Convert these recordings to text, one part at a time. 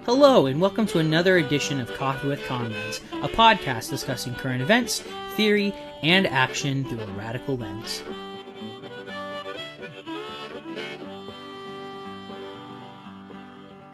Hello, and welcome to another edition of Coffee with Comrades, a podcast discussing current events, theory, and action through a radical lens.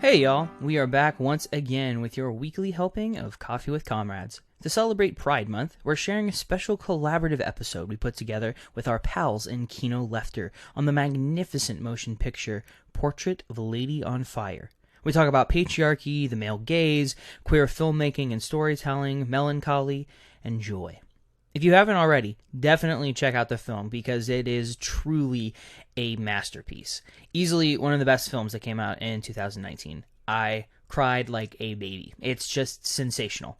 Hey y'all, we are back once again with your weekly helping of Coffee with Comrades. To celebrate Pride Month, we're sharing a special collaborative episode we put together with our pals in Kino Lefter on the magnificent motion picture Portrait of a Lady on Fire. We talk about patriarchy, the male gaze, queer filmmaking and storytelling, melancholy, and joy. If you haven't already, definitely check out the film because it is truly a masterpiece. Easily one of the best films that came out in 2019. I cried like a baby. It's just sensational.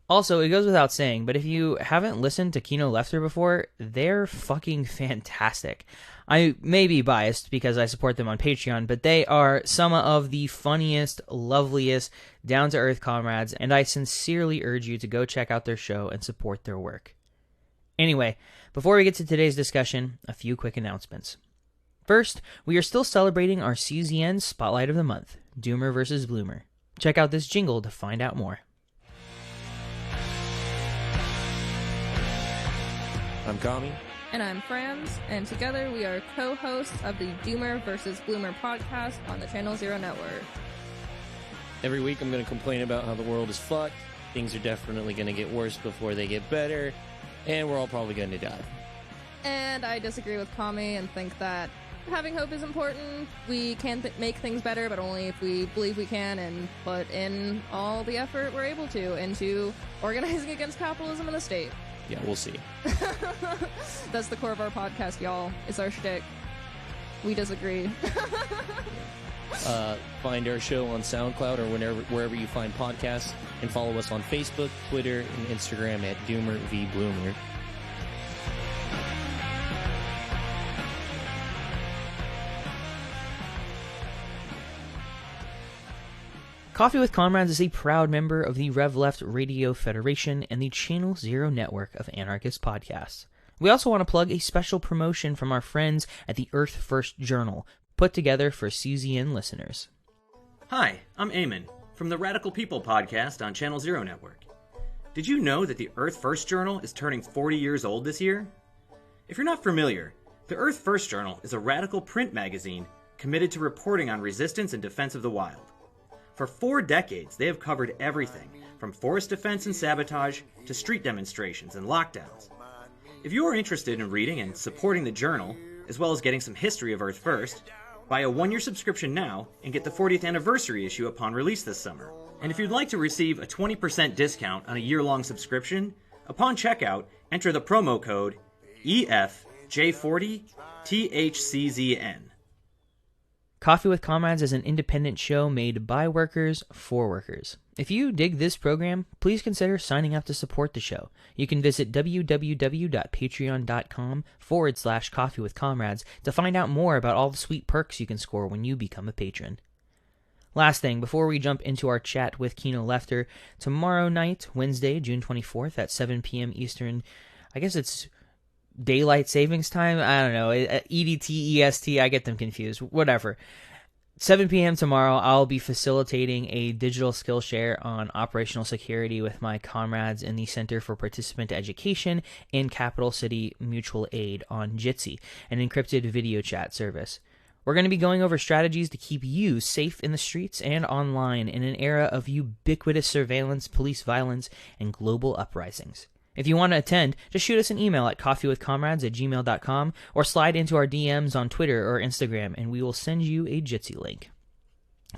Also, it goes without saying, but if you haven't listened to Kino Lefter before, they're fucking fantastic. I may be biased because I support them on Patreon, but they are some of the funniest, loveliest, down-to-earth comrades, and I sincerely urge you to go check out their show and support their work. Anyway, before we get to today's discussion, a few quick announcements. First, we are still celebrating our CZN Spotlight of the Month, Doomer vs. Bloomer. Check out this jingle to find out more. I'm Kami. And I'm Frams, and together we are co-hosts of the Doomer vs. Bloomer podcast on the Channel Zero Network. Every week I'm going to complain about how the world is fucked, things are definitely going to get worse before they get better, and we're all probably going to die. And I disagree with Kami and think that having hope is important. We can make things better, but only if we believe we can and put in all the effort we're able to into organizing against capitalism and the state. Yeah, we'll see. That's the core of our podcast, y'all. It's our shtick. We disagree. Find our show on SoundCloud or wherever you find podcasts, and follow us on Facebook, Twitter, and Instagram at Doomer v. Bloomer. Coffee with Comrades is a proud member of the Rev Left Radio Federation and the Channel Zero network of anarchist podcasts. We also want to plug a special promotion from our friends at the Earth First Journal, put together for CZN listeners. Hi, I'm Eamon from the Radical People podcast on Channel Zero Network. Did you know that the Earth First Journal is turning 40 years old this year? If you're not familiar, the Earth First Journal is a radical print magazine committed to reporting on resistance and defense of the wild. For 4 decades, they have covered everything from forest defense and sabotage to street demonstrations and lockdowns. If you are interested in reading and supporting the journal, as well as getting some history of Earth First, buy a 1-year subscription now and get the 40th anniversary issue upon release this summer. And if you'd like to receive a 20% discount on a year-long subscription, upon checkout, enter the promo code EFJ40THCZN. Coffee with Comrades is an independent show made by workers for workers. If you dig this program, please consider signing up to support the show. You can visit www.patreon.com/Coffee with Comrades to find out more about all the sweet perks you can score when you become a patron. Last thing, before we jump into our chat with Kino Lefter, tomorrow night, Wednesday, June 24th at 7 p.m. Eastern, I guess it's Daylight Savings Time? I don't know. EDT, EST, I get them confused. Whatever. 7 p.m. tomorrow, I'll be facilitating a digital skill share on operational security with my comrades in the Center for Participant Education and Capital City Mutual Aid on Jitsi, an encrypted video chat service. We're going to be going over strategies to keep you safe in the streets and online in an era of ubiquitous surveillance, police violence, and global uprisings. If you want to attend, just shoot us an email at coffeewithcomrades@gmail.com or slide into our DMs on Twitter or Instagram and we will send you a Jitsi link.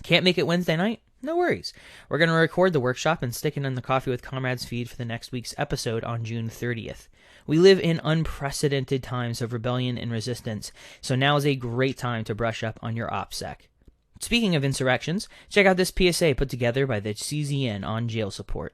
Can't make it Wednesday night? No worries. We're going to record the workshop and stick it in the Coffee with Comrades feed for the next week's episode on June 30th. We live in unprecedented times of rebellion and resistance, so now is a great time to brush up on your OPSEC. Speaking of insurrections, check out this PSA put together by the CZN on jail support.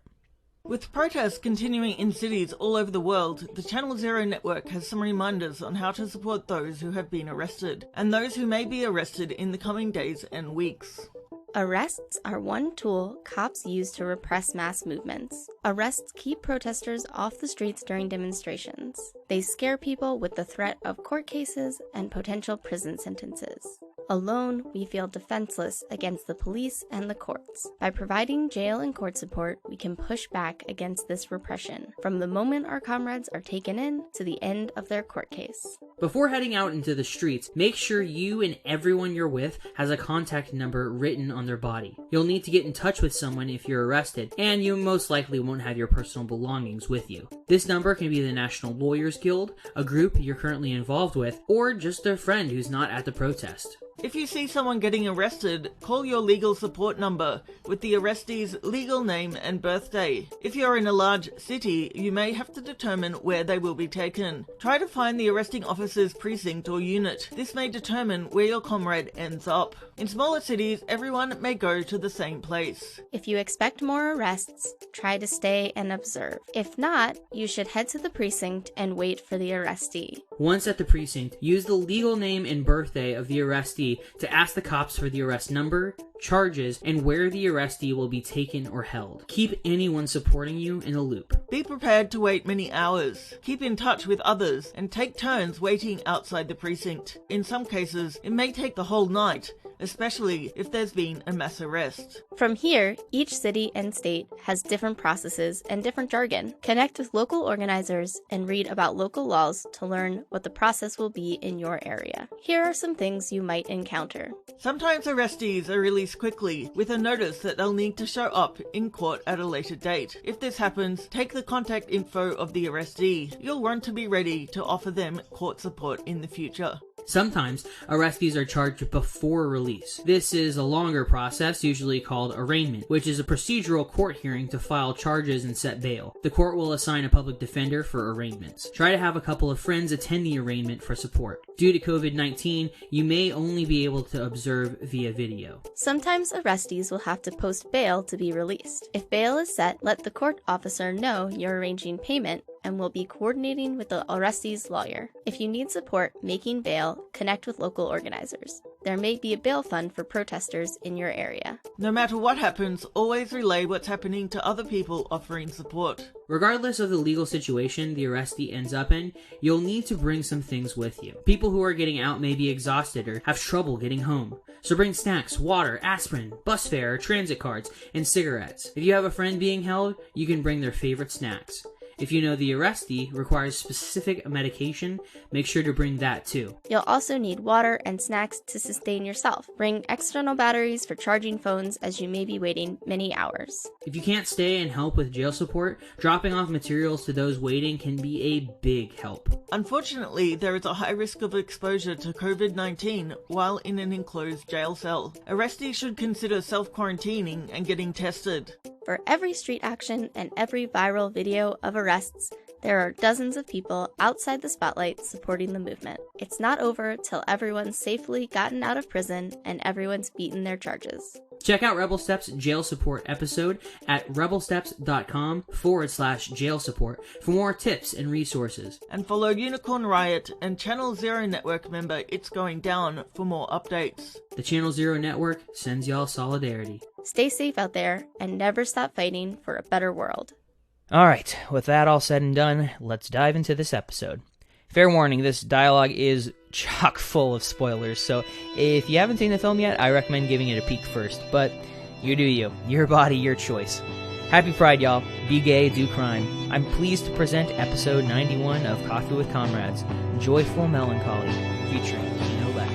With protests continuing in cities all over the world, the Channel Zero network has some reminders on how to support those who have been arrested, and those who may be arrested in the coming days and weeks. Arrests are one tool cops use to repress mass movements. Arrests keep protesters off the streets during demonstrations. They scare people with the threat of court cases and potential prison sentences. Alone, we feel defenseless against the police and the courts. By providing jail and court support, we can push back against this repression, from the moment our comrades are taken in to the end of their court case. Before heading out into the streets, make sure you and everyone you're with has a contact number written on their body. You'll need to get in touch with someone if you're arrested, and you most likely won't have your personal belongings with you. This number can be the National Lawyers Guild, a group you're currently involved with, or just a friend who's not at the protest. If you see someone getting arrested, call your legal support number with the arrestee's legal name and birthday. If you're in a large city, you may have to determine where they will be taken. Try to find the arresting officer's precinct or unit. This may determine where your comrade ends up. In smaller cities, everyone may go to the same place. If you expect more arrests, try to stay and observe. If not, you should head to the precinct and wait for the arrestee. Once at the precinct, use the legal name and birthday of the arrestee to ask the cops for the arrest number, charges, and where the arrestee will be taken or held. Keep anyone supporting you in the loop. Be prepared to wait many hours. Keep in touch with others and take turns waiting outside the precinct. In some cases, it may take the whole night, especially if there's been a mass arrest. From here, each city and state has different processes and different jargon. Connect with local organizers and read about local laws to learn what the process will be in your area. Here are some things you might encounter. Sometimes arrestees are released quickly with a notice that they'll need to show up in court at a later date. If this happens, take the contact info of the arrestee. You'll want to be ready to offer them court support in the future. Sometimes, arrestees are charged before release. This is a longer process, usually called arraignment, which is a procedural court hearing to file charges and set bail. The court will assign a public defender for arraignments. Try to have a couple of friends attend the arraignment for support. Due to COVID-19, you may only be able to observe via video. Sometimes arrestees will have to post bail to be released. If bail is set, let the court officer know you're arranging payment and will be coordinating with the arrestee's lawyer. If you need support making bail, connect with local organizers. There may be a bail fund for protesters in your area. No matter what happens, always relay what's happening to other people offering support. Regardless of the legal situation the arrestee ends up in, you'll need to bring some things with you. People who are getting out may be exhausted or have trouble getting home. So bring snacks, water, aspirin, bus fare, transit cards, and cigarettes. If you have a friend being held, you can bring their favorite snacks. If you know the arrestee requires specific medication, make sure to bring that too. You'll also need water and snacks to sustain yourself. Bring external batteries for charging phones as you may be waiting many hours. If you can't stay and help with jail support, dropping off materials to those waiting can be a big help. Unfortunately, there is a high risk of exposure to COVID-19 while in an enclosed jail cell. Arrestees should consider self-quarantining and getting tested. For every street action and every viral video of arrests, there are dozens of people outside the spotlight supporting the movement. It's not over till everyone's safely gotten out of prison and everyone's beaten their charges. Check out Rebel Steps jail support episode at rebelsteps.com/jail support for more tips and resources. And follow Unicorn Riot and Channel Zero Network member It's Going Down for more updates. The Channel Zero Network sends y'all solidarity. Stay safe out there and never stop fighting for a better world. Alright, with that all said and done, let's dive into this episode. Fair warning, this dialogue is chock full of spoilers, so if you haven't seen the film yet, I recommend giving it a peek first, but you do you. Your body, your choice. Happy Pride, y'all. Be gay, do crime. I'm pleased to present episode 91 of Coffee with Comrades, Joyful Melancholy, featuring Kino Lefter.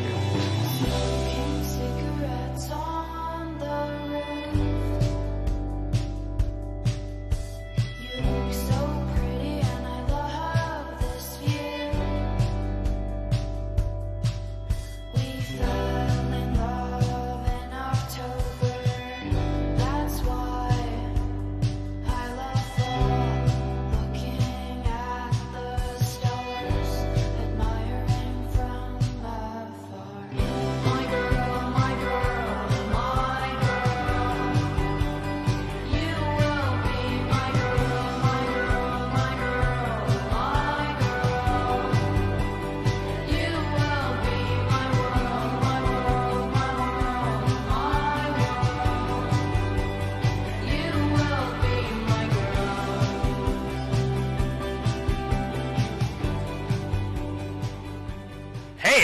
Admiring from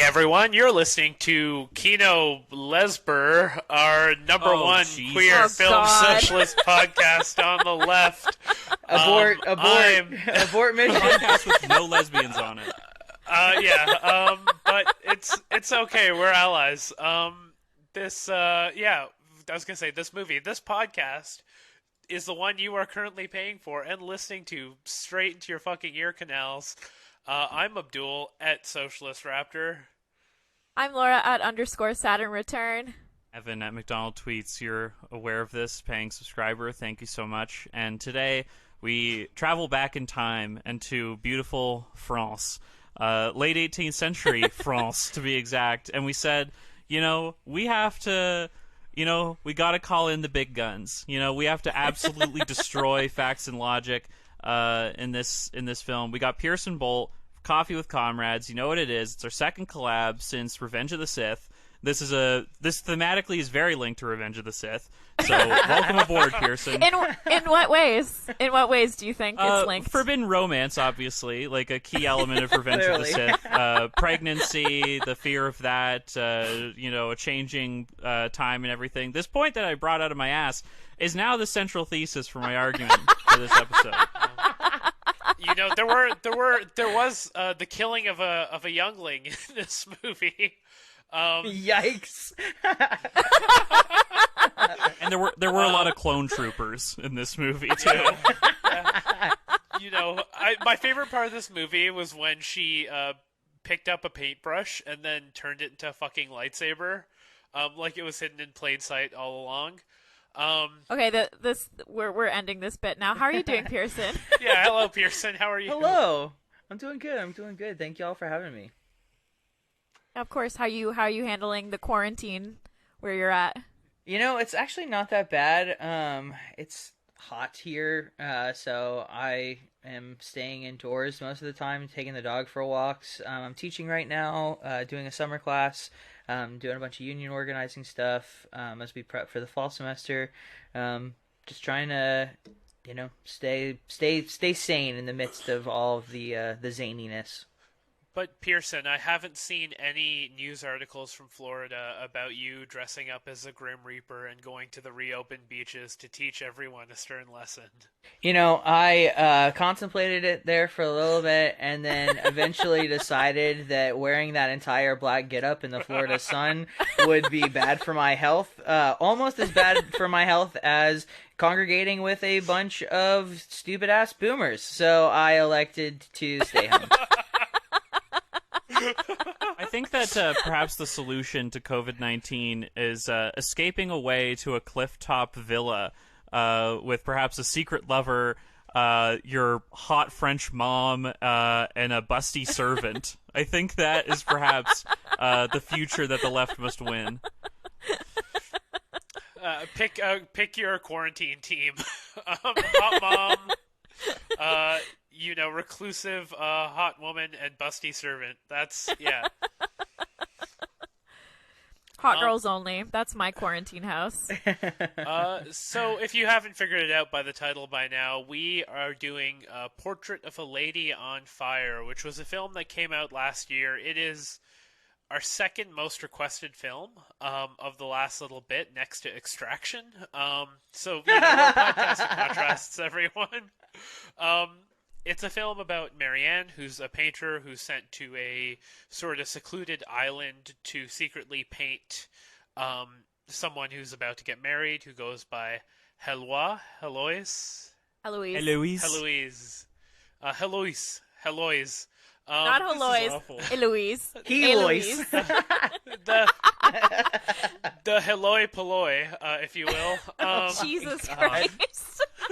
everyone. You're listening to Kino Lefter, our number one queer film socialist podcast on the left. Abort mission. Podcast with no lesbians on it. But it's okay. We're allies. I was gonna say this podcast is the one you are currently paying for and listening to straight into your fucking ear canals. I'm Abdul at Socialist Raptor. I'm Laura at _Saturn Return. Evan at McDonald Tweets. You're aware of this, paying subscriber. Thank you so much. And today we travel back in time into beautiful France, late 18th century France to be exact. And we said, we have to. We got to call in the big guns. We have to absolutely destroy facts and logic in this film. We got Pearson Bolt, Coffee with Comrades. You know what it is. It's our second collab since Revenge of the Sith. This thematically is very linked to Revenge of the Sith. So welcome aboard, Pearson. In what ways? In what ways do you think it's linked? Forbidden romance, obviously, like a key element of Revenge of the Sith. Pregnancy, the fear of that, a changing time and everything. This point that I brought out of my ass is now the central thesis for my argument for this episode. There was the killing of a youngling in this movie. Yikes! And there were a lot of clone troopers in this movie too. My favorite part of this movie was when she picked up a paintbrush and then turned it into a fucking lightsaber, like it was hidden in plain sight all along. Okay, we're ending this bit now. How are you doing, Pearson? Yeah, hello, Pearson. How are you? Hello. I'm doing good. Thank you all for having me. Of course. How you handling the quarantine where you're at? It's actually not that bad. It's hot here, so I am staying indoors most of the time, taking the dog for walks. I'm teaching right now, doing a summer class, doing a bunch of union organizing stuff as we prep for the fall semester. Just trying to, stay sane in the midst of all of the zaniness. But Pearson, I haven't seen any news articles from Florida about you dressing up as a Grim Reaper and going to the reopened beaches to teach everyone a stern lesson. I contemplated it there for a little bit and then eventually decided that wearing that entire black getup in the Florida sun would be bad for my health. Almost as bad for my health as congregating with a bunch of stupid-ass boomers. So I elected to stay home. I think that perhaps the solution to COVID-19 is escaping away to a cliff-top villa with perhaps a secret lover, your hot French mom, and a busty servant. I think that is perhaps the future that the left must win. Pick your quarantine team. Hot mom. Reclusive hot woman and busty servant. That's, yeah. Hot girls only. That's my quarantine house. So if you haven't figured it out by the title by now, we are doing Portrait of a Lady on Fire, which was a film that came out last year. It is our second most requested film of the last little bit, next to Extraction. So we're podcasting contrasts, everyone. It's a film about Marianne, who's a painter who's sent to a sort of secluded island to secretly paint someone who's about to get married, who goes by Heloise. Not Heloise. Eloise. Heloise. The Heloi Poloi, if you will. Jesus Christ.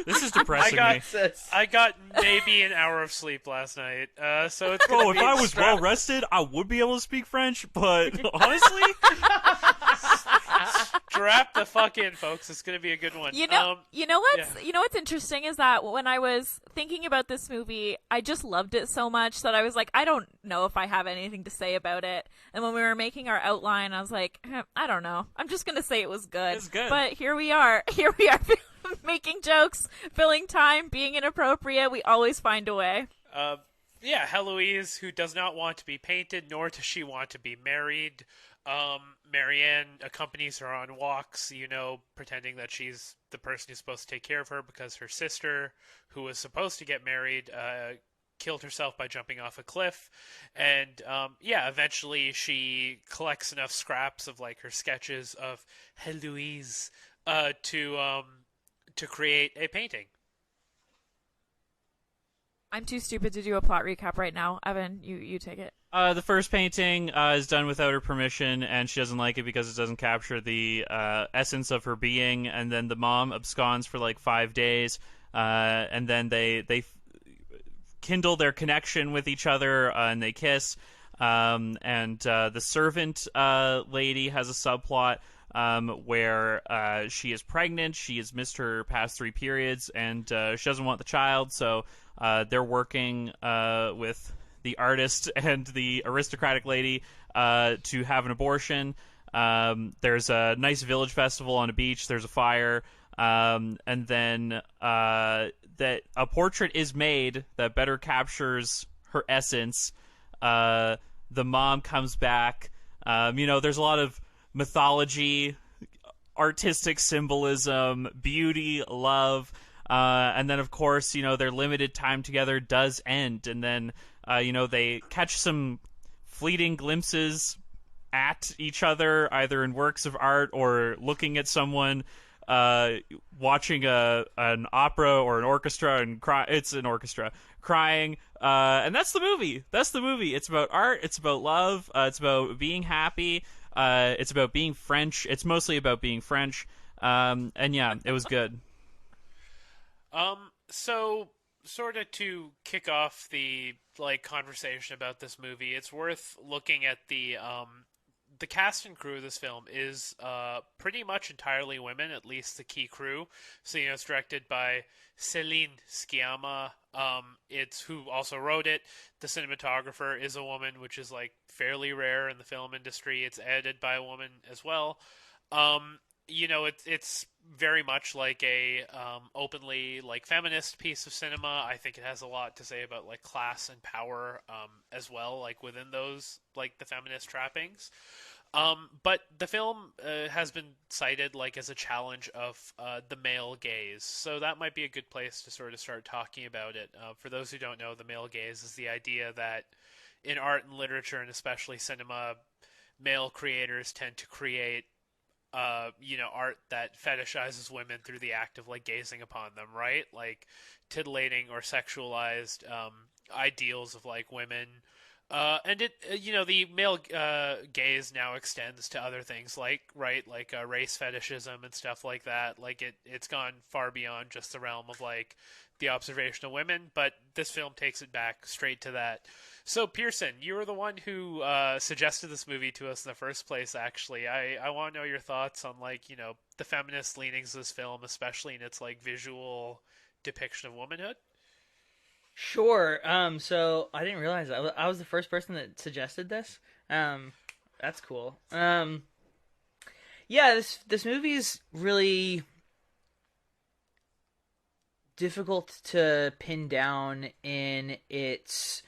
This is depressing me. I got maybe an hour of sleep last night, so it's Bro, if I was well rested, I would be able to speak French, but honestly... Strap the fuck in, folks. It's gonna be a good one. You know what's interesting is that when I was thinking about this movie, I just loved it so much that I was like, I don't know if I have anything to say about it. And when we were making our outline, I was like, I don't know. I'm just gonna say it was good. It's good. But here we are making jokes, filling time, being inappropriate. We always find a way. Yeah, Heloise, who does not want to be painted, nor does she want to be married. Marianne accompanies her on walks, pretending that she's the person who's supposed to take care of her because her sister, who was supposed to get married, killed herself by jumping off a cliff. And, eventually she collects enough scraps of, her sketches of Heloise to create a painting. I'm too stupid to do a plot recap right now. Evan, you take it. The first painting is done without her permission, and she doesn't like it because it doesn't capture the essence of her being. And then the mom absconds for 5 days, and then they kindle their connection with each other, and they kiss. And the servant lady has a subplot where she is pregnant. She has missed her past 3 periods, and she doesn't want the child, so they're working with the artist and the aristocratic lady to have an abortion. There's a nice village festival on a beach. There's a fire. And then that a portrait is made that better captures her essence. The mom comes back. There's a lot of mythology, artistic symbolism, beauty, love. And then, of course, their limited time together does end. And then, they catch some fleeting glimpses at each other, either in works of art or looking at someone watching an opera or an orchestra and it's an orchestra crying. And that's the movie. It's about art. It's about love. It's about being happy. It's about being French. It's mostly about being French. And yeah, it was good. So sort of to kick off the conversation about this movie, it's worth looking at the cast and crew of this film is pretty much entirely women, at least the key crew. So it's directed by Céline Sciamma. It's who also wrote it. The cinematographer is a woman, which is fairly rare in the film industry. It's edited by a woman as well. It's very much a openly feminist piece of cinema. I think it has a lot to say about class and power as well, within those the feminist trappings. But the film has been cited as a challenge of the male gaze, so that might be a good place to sort of start talking about it. For those who don't know, the male gaze is the idea that in art and literature, and especially cinema, male creators tend to create art that fetishizes women through the act of gazing upon them, right? Titillating or sexualized ideals of women. And it, the male gaze now extends to other things race fetishism and stuff like that. It's gone far beyond just the realm of the observation of women, but this film takes it back straight to that. So, Pearson, you were the one who suggested this movie to us in the first place, actually. I want to know your thoughts on, the feminist leanings of this film, especially in its, visual depiction of womanhood. Sure. So, I didn't realize I was the first person that suggested this. That's cool. Yeah, this movie is really difficult to pin down in its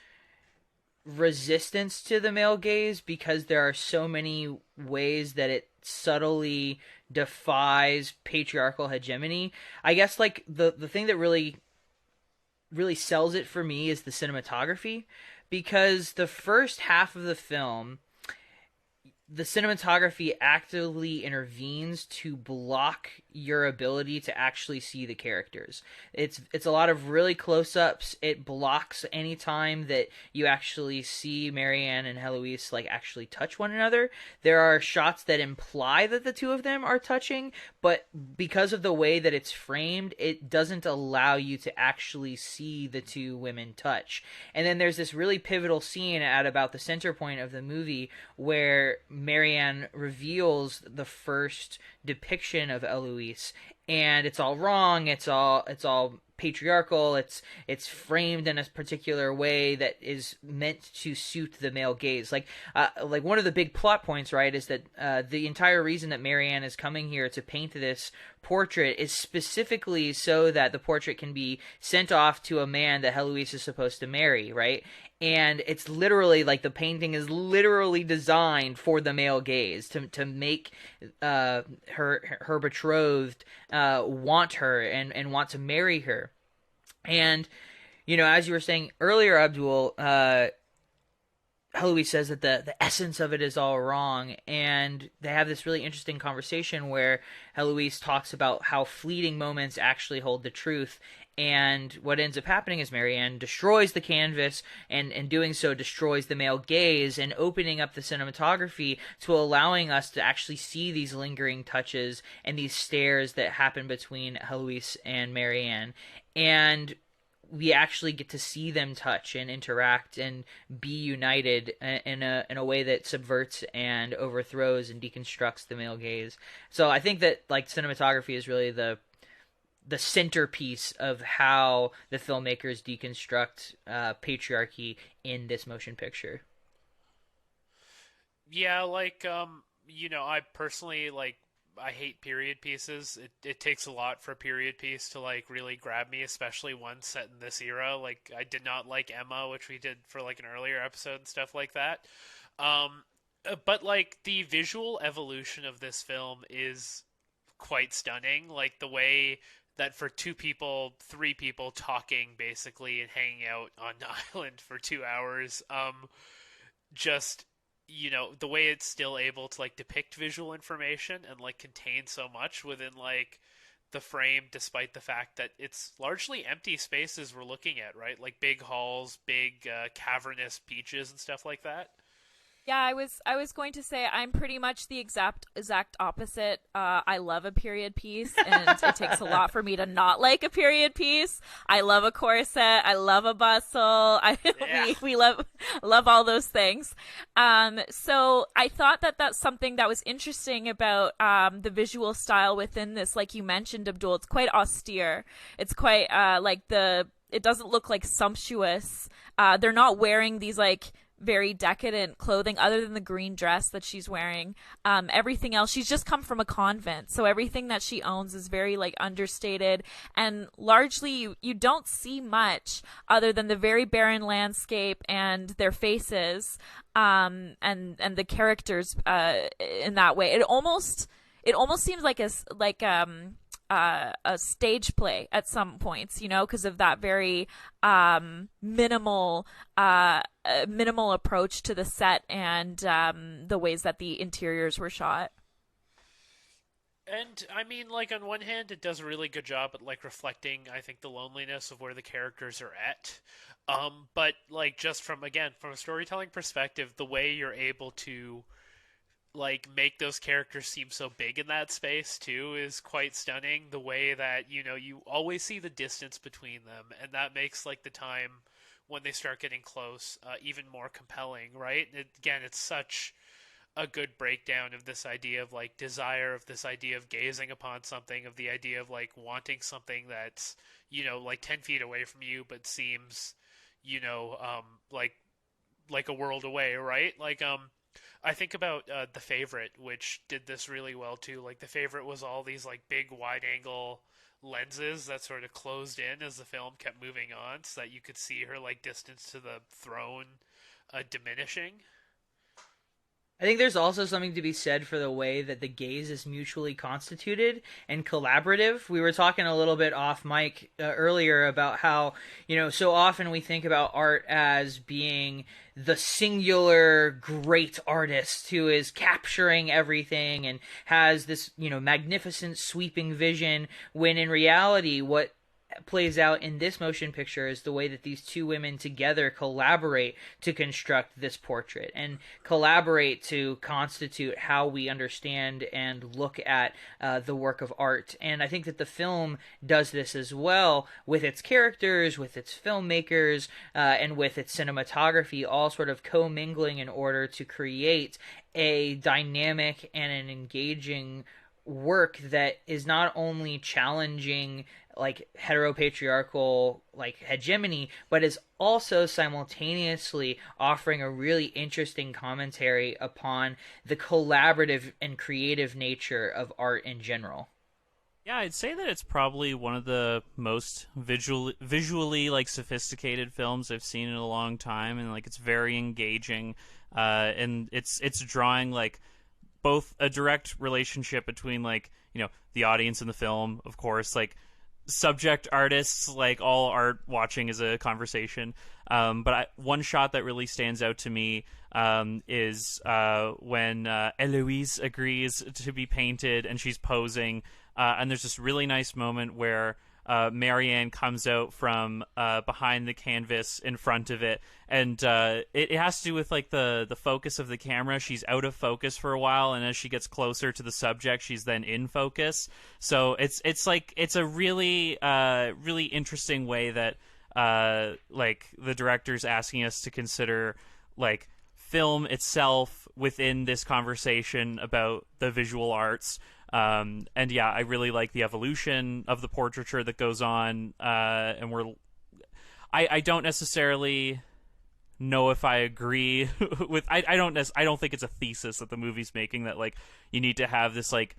resistance to the male gaze because there are so many ways that it subtly defies patriarchal hegemony. I guess the thing that really sells it for me is the cinematography, because the first half of the film, the cinematography actively intervenes to block your ability to actually see the characters. It's a lot of really close-ups. It blocks any time that you actually see Marianne and Heloise actually touch one another. There are shots that imply that the two of them are touching, but because of the way that it's framed, it doesn't allow you to actually see the two women touch. And then there's this really pivotal scene at about the center point of the movie where Marianne reveals the first depiction of Eloise, and it's all wrong. It's all patriarchal. It's framed in a particular way that is meant to suit the male gaze. One of the big plot points, right, is that the entire reason that Marianne is coming here to paint this portrait is specifically so that the portrait can be sent off to a man that Heloise is supposed to marry, right? and it's literally like the painting is literally designed for the male gaze to make her betrothed want her and want to marry her. And as you were saying earlier, Abdul, Heloise says that the essence of it is all wrong, and they have this really interesting conversation where Heloise talks about how fleeting moments actually hold the truth, and what ends up happening is Marianne destroys the canvas, and in doing so destroys the male gaze, and opening up the cinematography to allowing us to actually see these lingering touches and these stares that happen between Heloise and Marianne. And we actually get to see them touch and interact and be united in a way that subverts and overthrows and deconstructs the male gaze. So I think that like cinematography is really the centerpiece of how the filmmakers deconstruct patriarchy in this motion picture. Yeah, like I personally I hate period pieces. It takes a lot for a period piece to like really grab me, especially one set in this era. Like I did not like Emma, which we did for like an earlier episode and stuff like that. But like the visual evolution of this film is quite stunning. Like the way that for 3 people talking basically and hanging out on an island for 2 hours, just the way it's still able to like depict visual information and like contain so much within like the frame, despite the fact that it's largely empty spaces we're looking at, right? Like big halls, big cavernous beaches and stuff like that. Yeah, I was going to say I'm pretty much the exact opposite. I love a period piece, and it takes a lot for me to not like a period piece. I love a corset. I love a bustle. We love all those things. So I thought that that's something that was interesting about the visual style within this. Like you mentioned, Abdul, it's quite austere. It's quite it doesn't look like sumptuous. They're not wearing these like very decadent clothing other than the green dress that she's wearing. Everything else, she's just come from a convent, so everything that she owns is very like understated, and largely you don't see much other than the very barren landscape and their faces, and the characters in that way. It almost seems like a stage play at some points, because of that very minimal approach to the set and the ways that the interiors were shot. And I mean, like on one hand, it does a really good job at like reflecting, I think, the loneliness of where the characters are at. But like just from a storytelling perspective, the way you're able to like make those characters seem so big in that space too is quite stunning. The way that you always see the distance between them, and that makes like the time when they start getting close even more compelling, right? It's such a good breakdown of this idea of like desire, of this idea of gazing upon something, of the idea of like wanting something that's like 10 feet away from you but seems like a world away, right? Like I think about The Favorite, which did this really well too. Like The Favorite was all these like big wide angle lenses that sort of closed in as the film kept moving on, so that you could see her like distance to the throne diminishing. I think there's also something to be said for the way that the gaze is mutually constituted and collaborative. We were talking a little bit off mic earlier about how, so often we think about art as being the singular great artist who is capturing everything and has this, magnificent sweeping vision, when in reality what plays out in this motion picture is the way that these two women together collaborate to construct this portrait and collaborate to constitute how we understand and look at the work of art. And I think that the film does this as well, with its characters, with its filmmakers, and with its cinematography, all sort of commingling in order to create a dynamic and an engaging work that is not only challenging like heteropatriarchal like hegemony, but is also simultaneously offering a really interesting commentary upon the collaborative and creative nature of art in general. Yeah, I'd say that it's probably one of the most visually like sophisticated films I've seen in a long time, and like it's very engaging, and it's drawing like both a direct relationship between like, you know, the audience in the film, of course, like subject artists, like all art watching is a conversation. But one shot that really stands out to me is when Eloise agrees to be painted and she's posing. And there's this really nice moment where Marianne comes out from behind the canvas in front of it, and it has to do with like the focus of the camera. She's out of focus for a while, and as she gets closer to the subject, she's then in focus. So it's like it's a really really interesting way that like the director's asking us to consider like film itself within this conversation about the visual arts. And yeah, I really like the evolution of the portraiture that goes on, and I don't necessarily know if I agree with, I don't think it's a thesis that the movie's making that like you need to have this like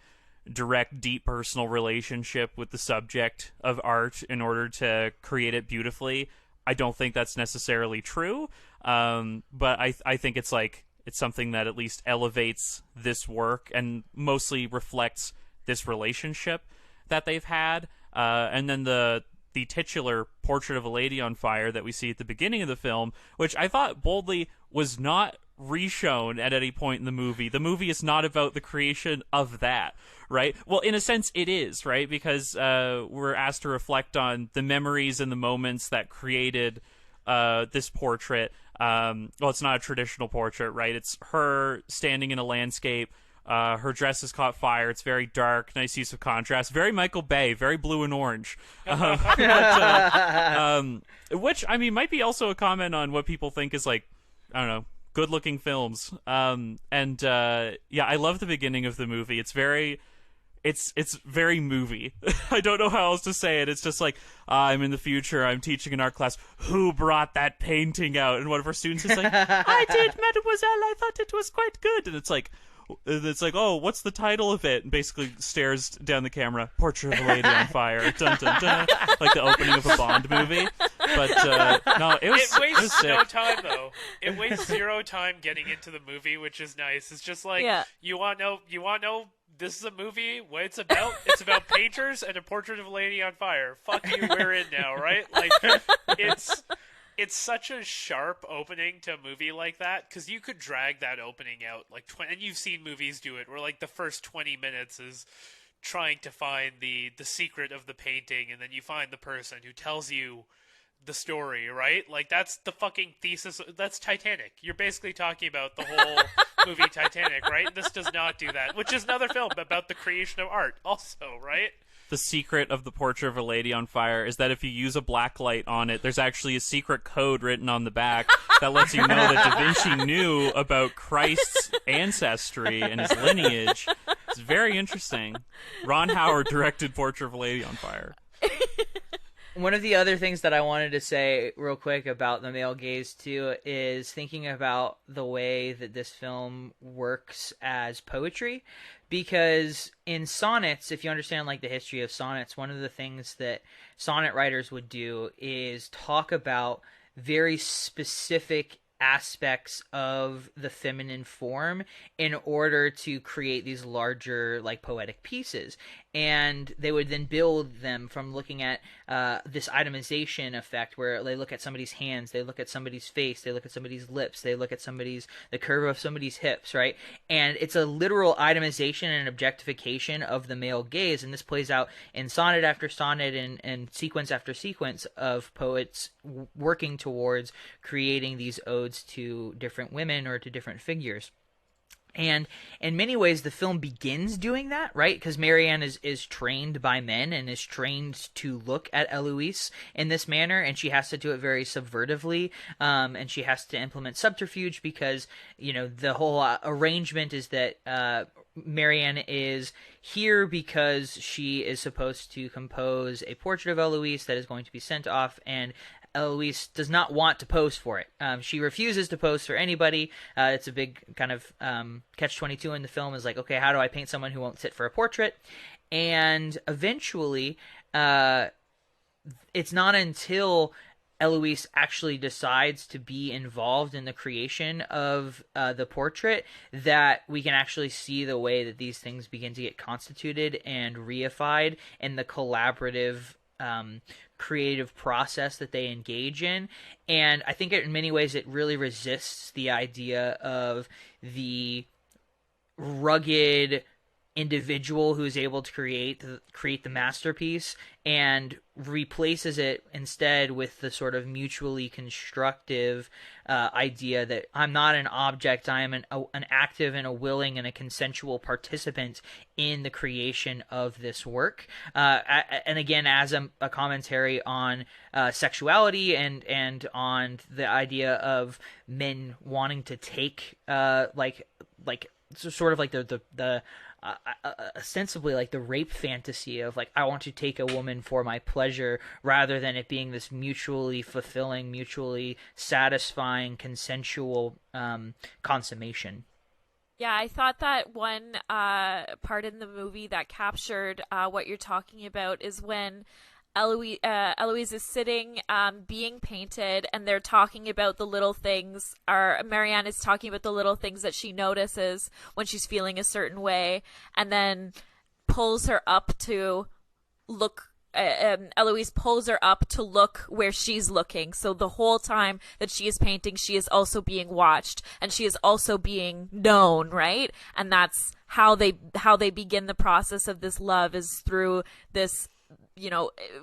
direct, deep personal relationship with the subject of art in order to create it beautifully. I don't think that's necessarily true, but I think it's like, it's something that at least elevates this work and mostly reflects this relationship that they've had. And then the titular Portrait of a Lady on Fire that we see at the beginning of the film, which I thought boldly was not reshown at any point in the movie. The movie is not about the creation of that, right? Well, in a sense, it is, right? Because we're asked to reflect on the memories and the moments that created this portrait. Well, it's not a traditional portrait, right? It's her standing in a landscape. Her dress has caught fire. It's very dark, nice use of contrast. Very Michael Bay, very blue and orange. Which, I mean, might be also a comment on what people think is like, I don't know, good-looking films. Yeah, I love the beginning of the movie. It's very movie. I don't know how else to say it. It's just like, I'm in the future, I'm teaching an art class. Who brought that painting out? And one of our students is like, I did, mademoiselle, I thought it was quite good. And it's like, oh, what's the title of it? And basically stares down the camera, Portrait of a Lady on Fire. Dun, dun, dun. Like the opening of a Bond movie. But, no, it wastes no time, though. It wastes zero time getting into the movie, which is nice. It's just like, you want to know this is a movie, what it's about? It's about painters and a portrait of a lady on fire. Fuck you, we're in now, right? Like, it's such a sharp opening to a movie like that, because you could drag that opening out, like, and you've seen movies do it, where, like, the first 20 minutes is trying to find the secret of the painting, and then you find the person who tells you the story, right? Like, that's the fucking thesis. That's Titanic. You're basically talking about the whole movie Titanic, right? This does not do that, which is another film about the creation of art also, right? The secret of the Portrait of a Lady on Fire is that if you use a black light on it, there's actually a secret code written on the back that lets you know that Da Vinci knew about Christ's ancestry and his lineage. It's very interesting. Ron Howard directed Portrait of a Lady on Fire. One of the other things that I wanted to say real quick about the male gaze too is thinking about the way that this film works as poetry, because in sonnets, if you understand like the history of sonnets, one of the things that sonnet writers would do is talk about very specific aspects of the feminine form in order to create these larger like poetic pieces, and they would then build them from looking at this itemization effect where they look at somebody's hands, they look at somebody's face, they look at somebody's lips, they look at the curve of somebody's hips, right? And it's a literal itemization and objectification of the male gaze, and this plays out in sonnet after sonnet and sequence after sequence of poets working towards creating these odes to different women or to different figures. And in many ways, the film begins doing that, right? Because Marianne is trained by men and is trained to look at Eloise in this manner, and she has to do it very subvertively, and she has to implement subterfuge because, you know, the whole arrangement is that Marianne is here because she is supposed to compose a portrait of Eloise that is going to be sent off, and Eloise does not want to pose for it. She refuses to pose for anybody. It's a big kind of catch-22 in the film, is like, okay, how do I paint someone who won't sit for a portrait? And eventually, it's not until Eloise actually decides to be involved in the creation of the portrait that we can actually see the way that these things begin to get constituted and reified, and the collaborative creative process that they engage in. And I think in many ways it really resists the idea of the rugged individual who is able to create the masterpiece, and replaces it instead with the sort of mutually constructive idea that I'm not an object, I am an active and a willing and a consensual participant in the creation of this work. And again, as a commentary on sexuality and on the idea of men wanting to take sort of like the ostensibly like the rape fantasy of like, I want to take a woman for my pleasure, rather than it being this mutually fulfilling, mutually satisfying, consensual consummation. Yeah, I thought that one part in the movie that captured what you're talking about is when Eloise is sitting, being painted, and they're talking about the little things, or Marianne is talking about the little things that she notices when she's feeling a certain way, and then pulls her up to look. Eloise pulls her up to look where she's looking. So the whole time that she is painting, she is also being watched, and she is also being known, right? And that's how they begin the process of this love, is through this,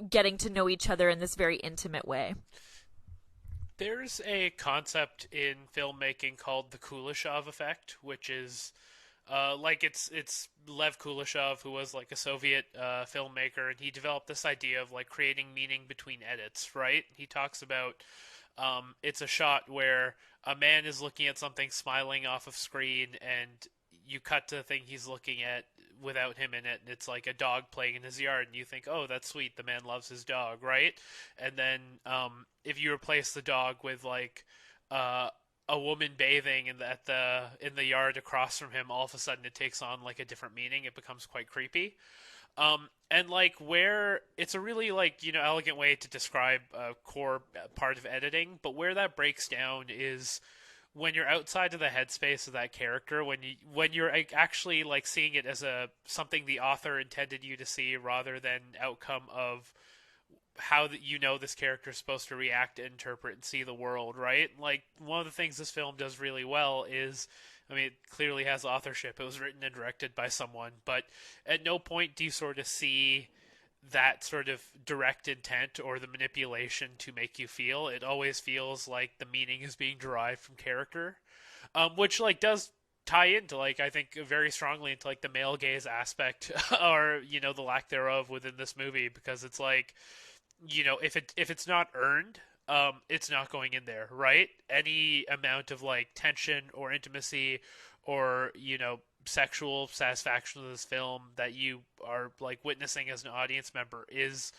getting to know each other in this very intimate way. There's a concept in filmmaking called the Kuleshov effect, which is it's Lev Kuleshov, who was like a Soviet filmmaker, and he developed this idea of like creating meaning between edits, right? He talks about it's a shot where a man is looking at something smiling off of screen, and you cut to the thing he's looking at without him in it, and it's like a dog playing in his yard, and you think, oh, that's sweet, the man loves his dog, right? And then if you replace the dog with like a woman bathing in the yard across from him, all of a sudden it takes on like a different meaning. It becomes quite creepy. And like where it's a really elegant way to describe a core part of editing, but where that breaks down is when you're outside of the headspace of that character, when you're actually like seeing it as something the author intended you to see, rather than outcome of how this character is supposed to react, interpret, and see the world, right? Like, one of the things this film does really well is, it clearly has authorship. It was written and directed by someone, but at no point do you sort of see that sort of direct intent or the manipulation to make you feel. It always feels like the meaning is being derived from character, which does tie into I think very strongly into the male gaze aspect or the lack thereof within this movie, because it's if it's not earned, it's not going in there, right? Any amount of tension or intimacy or sexual satisfaction of this film that you are witnessing as an audience member is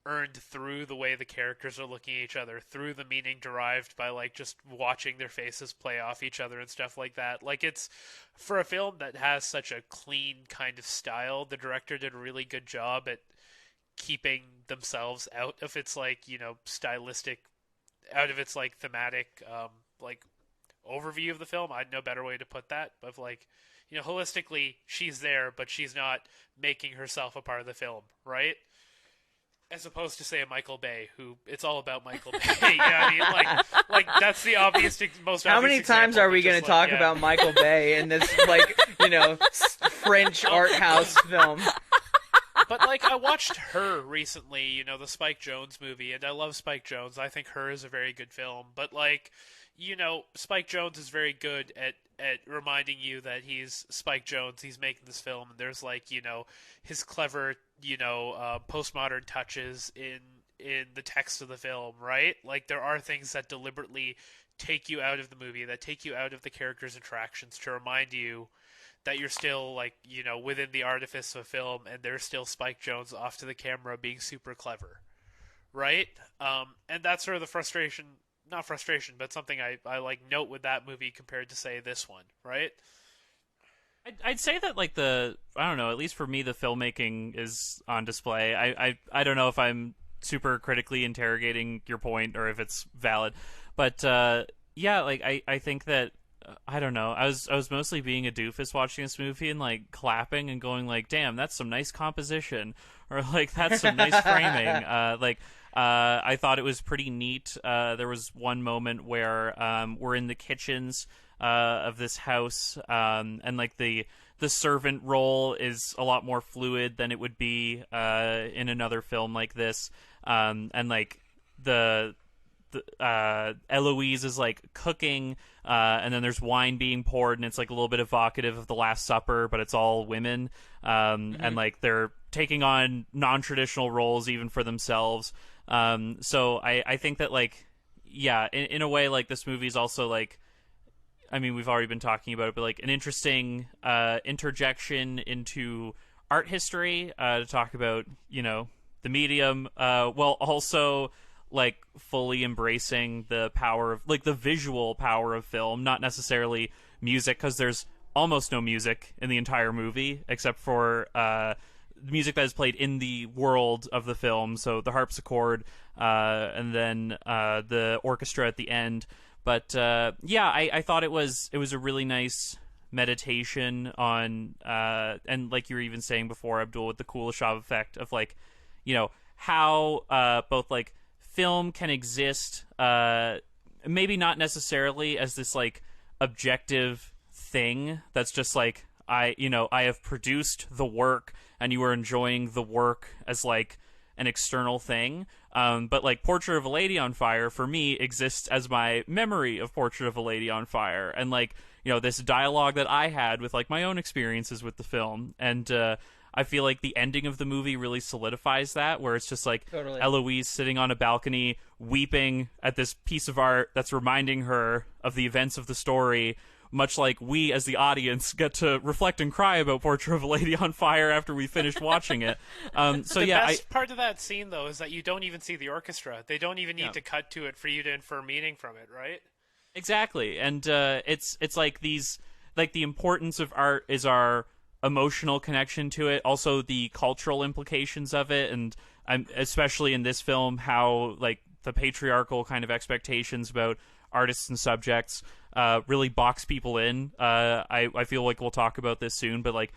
earned through the way the characters are looking at each other, through the meaning derived by just watching their faces play off each other and stuff like that. It's for a film that has such a clean kind of style, the director did a really good job at keeping themselves out of its stylistic, out of its thematic overview of the film. I had no better way to put that, of holistically she's there, but she's not making herself a part of the film, right? As opposed to, say, a Michael Bay, who it's all about Michael Bay. That's the most obvious. How many times are we going to talk about Michael Bay in this French art house film? But I watched Her recently, the Spike Jonze movie, and I love Spike Jonze. I think Her is a very good film, but Spike Jonze is very good at reminding you that he's Spike Jonze. He's making this film, and there's his clever postmodern touches in the text of the film, right? There are things that deliberately take you out of the movie, that take you out of the characters' interactions, to remind you that you're still within the artifice of film, and there's still Spike Jonze off to the camera being super clever, right? And that's sort of the frustration, not frustration, but something I like note with that movie compared to, say, this one, right? I'd say that, like, I don't know, at least for me, the filmmaking is on display. I don't know if I'm super critically interrogating your point or if it's valid, but yeah, like, I think that, I don't know, I was mostly being a doofus watching this movie and, like, clapping and going, like, damn, that's some nice composition, or, like, that's some nice framing. I thought it was pretty neat. There was one moment where we're in the kitchens of this house, and, like, the servant role is a lot more fluid than it would be in another film like this, and, like, the Eloise is, like, cooking, and then there's wine being poured, and it's, like, a little bit evocative of the Last Supper, but it's all women, and, like, they're taking on non-traditional roles even for themselves. So I think that, like, yeah, in a way, like, this movie is also, like, I mean, we've already been talking about it, but, like, an interesting interjection into art history to talk about, you know, the medium, while also, like, fully embracing the power of, like, the visual power of film, not necessarily music, because there's almost no music in the entire movie, except for music that is played in the world of the film, so the harpsichord, and then the orchestra at the end. But yeah, I thought it was a really nice meditation on, and like you were even saying before, Abdul, with the Kuleshov effect of, like, you know, how both, like, film can exist, maybe not necessarily as this, like, objective thing that's just like, I have produced the work and you are enjoying the work as, like, an external thing. But, like, Portrait of a Lady on Fire, for me, exists as my memory of Portrait of a Lady on Fire. And, like, you know, this dialogue that I had with, like, my own experiences with the film. And I feel like the ending of the movie really solidifies that, where it's just, like, Totally. Eloise sitting on a balcony, weeping at this piece of art that's reminding her of the events of the story, much like we, as the audience, get to reflect and cry about Portrait of a Lady on Fire after we finished watching it. So the yeah, best part of that scene, though, is that you don't even see the orchestra. They don't even need to cut to it for you to infer meaning from it, right? Exactly, and it's like these, like, the importance of art is our emotional connection to it, also the cultural implications of it, and especially in this film, how, like, the patriarchal kind of expectations about artists and subjects really box people in. I feel like we'll talk about this soon, but, like,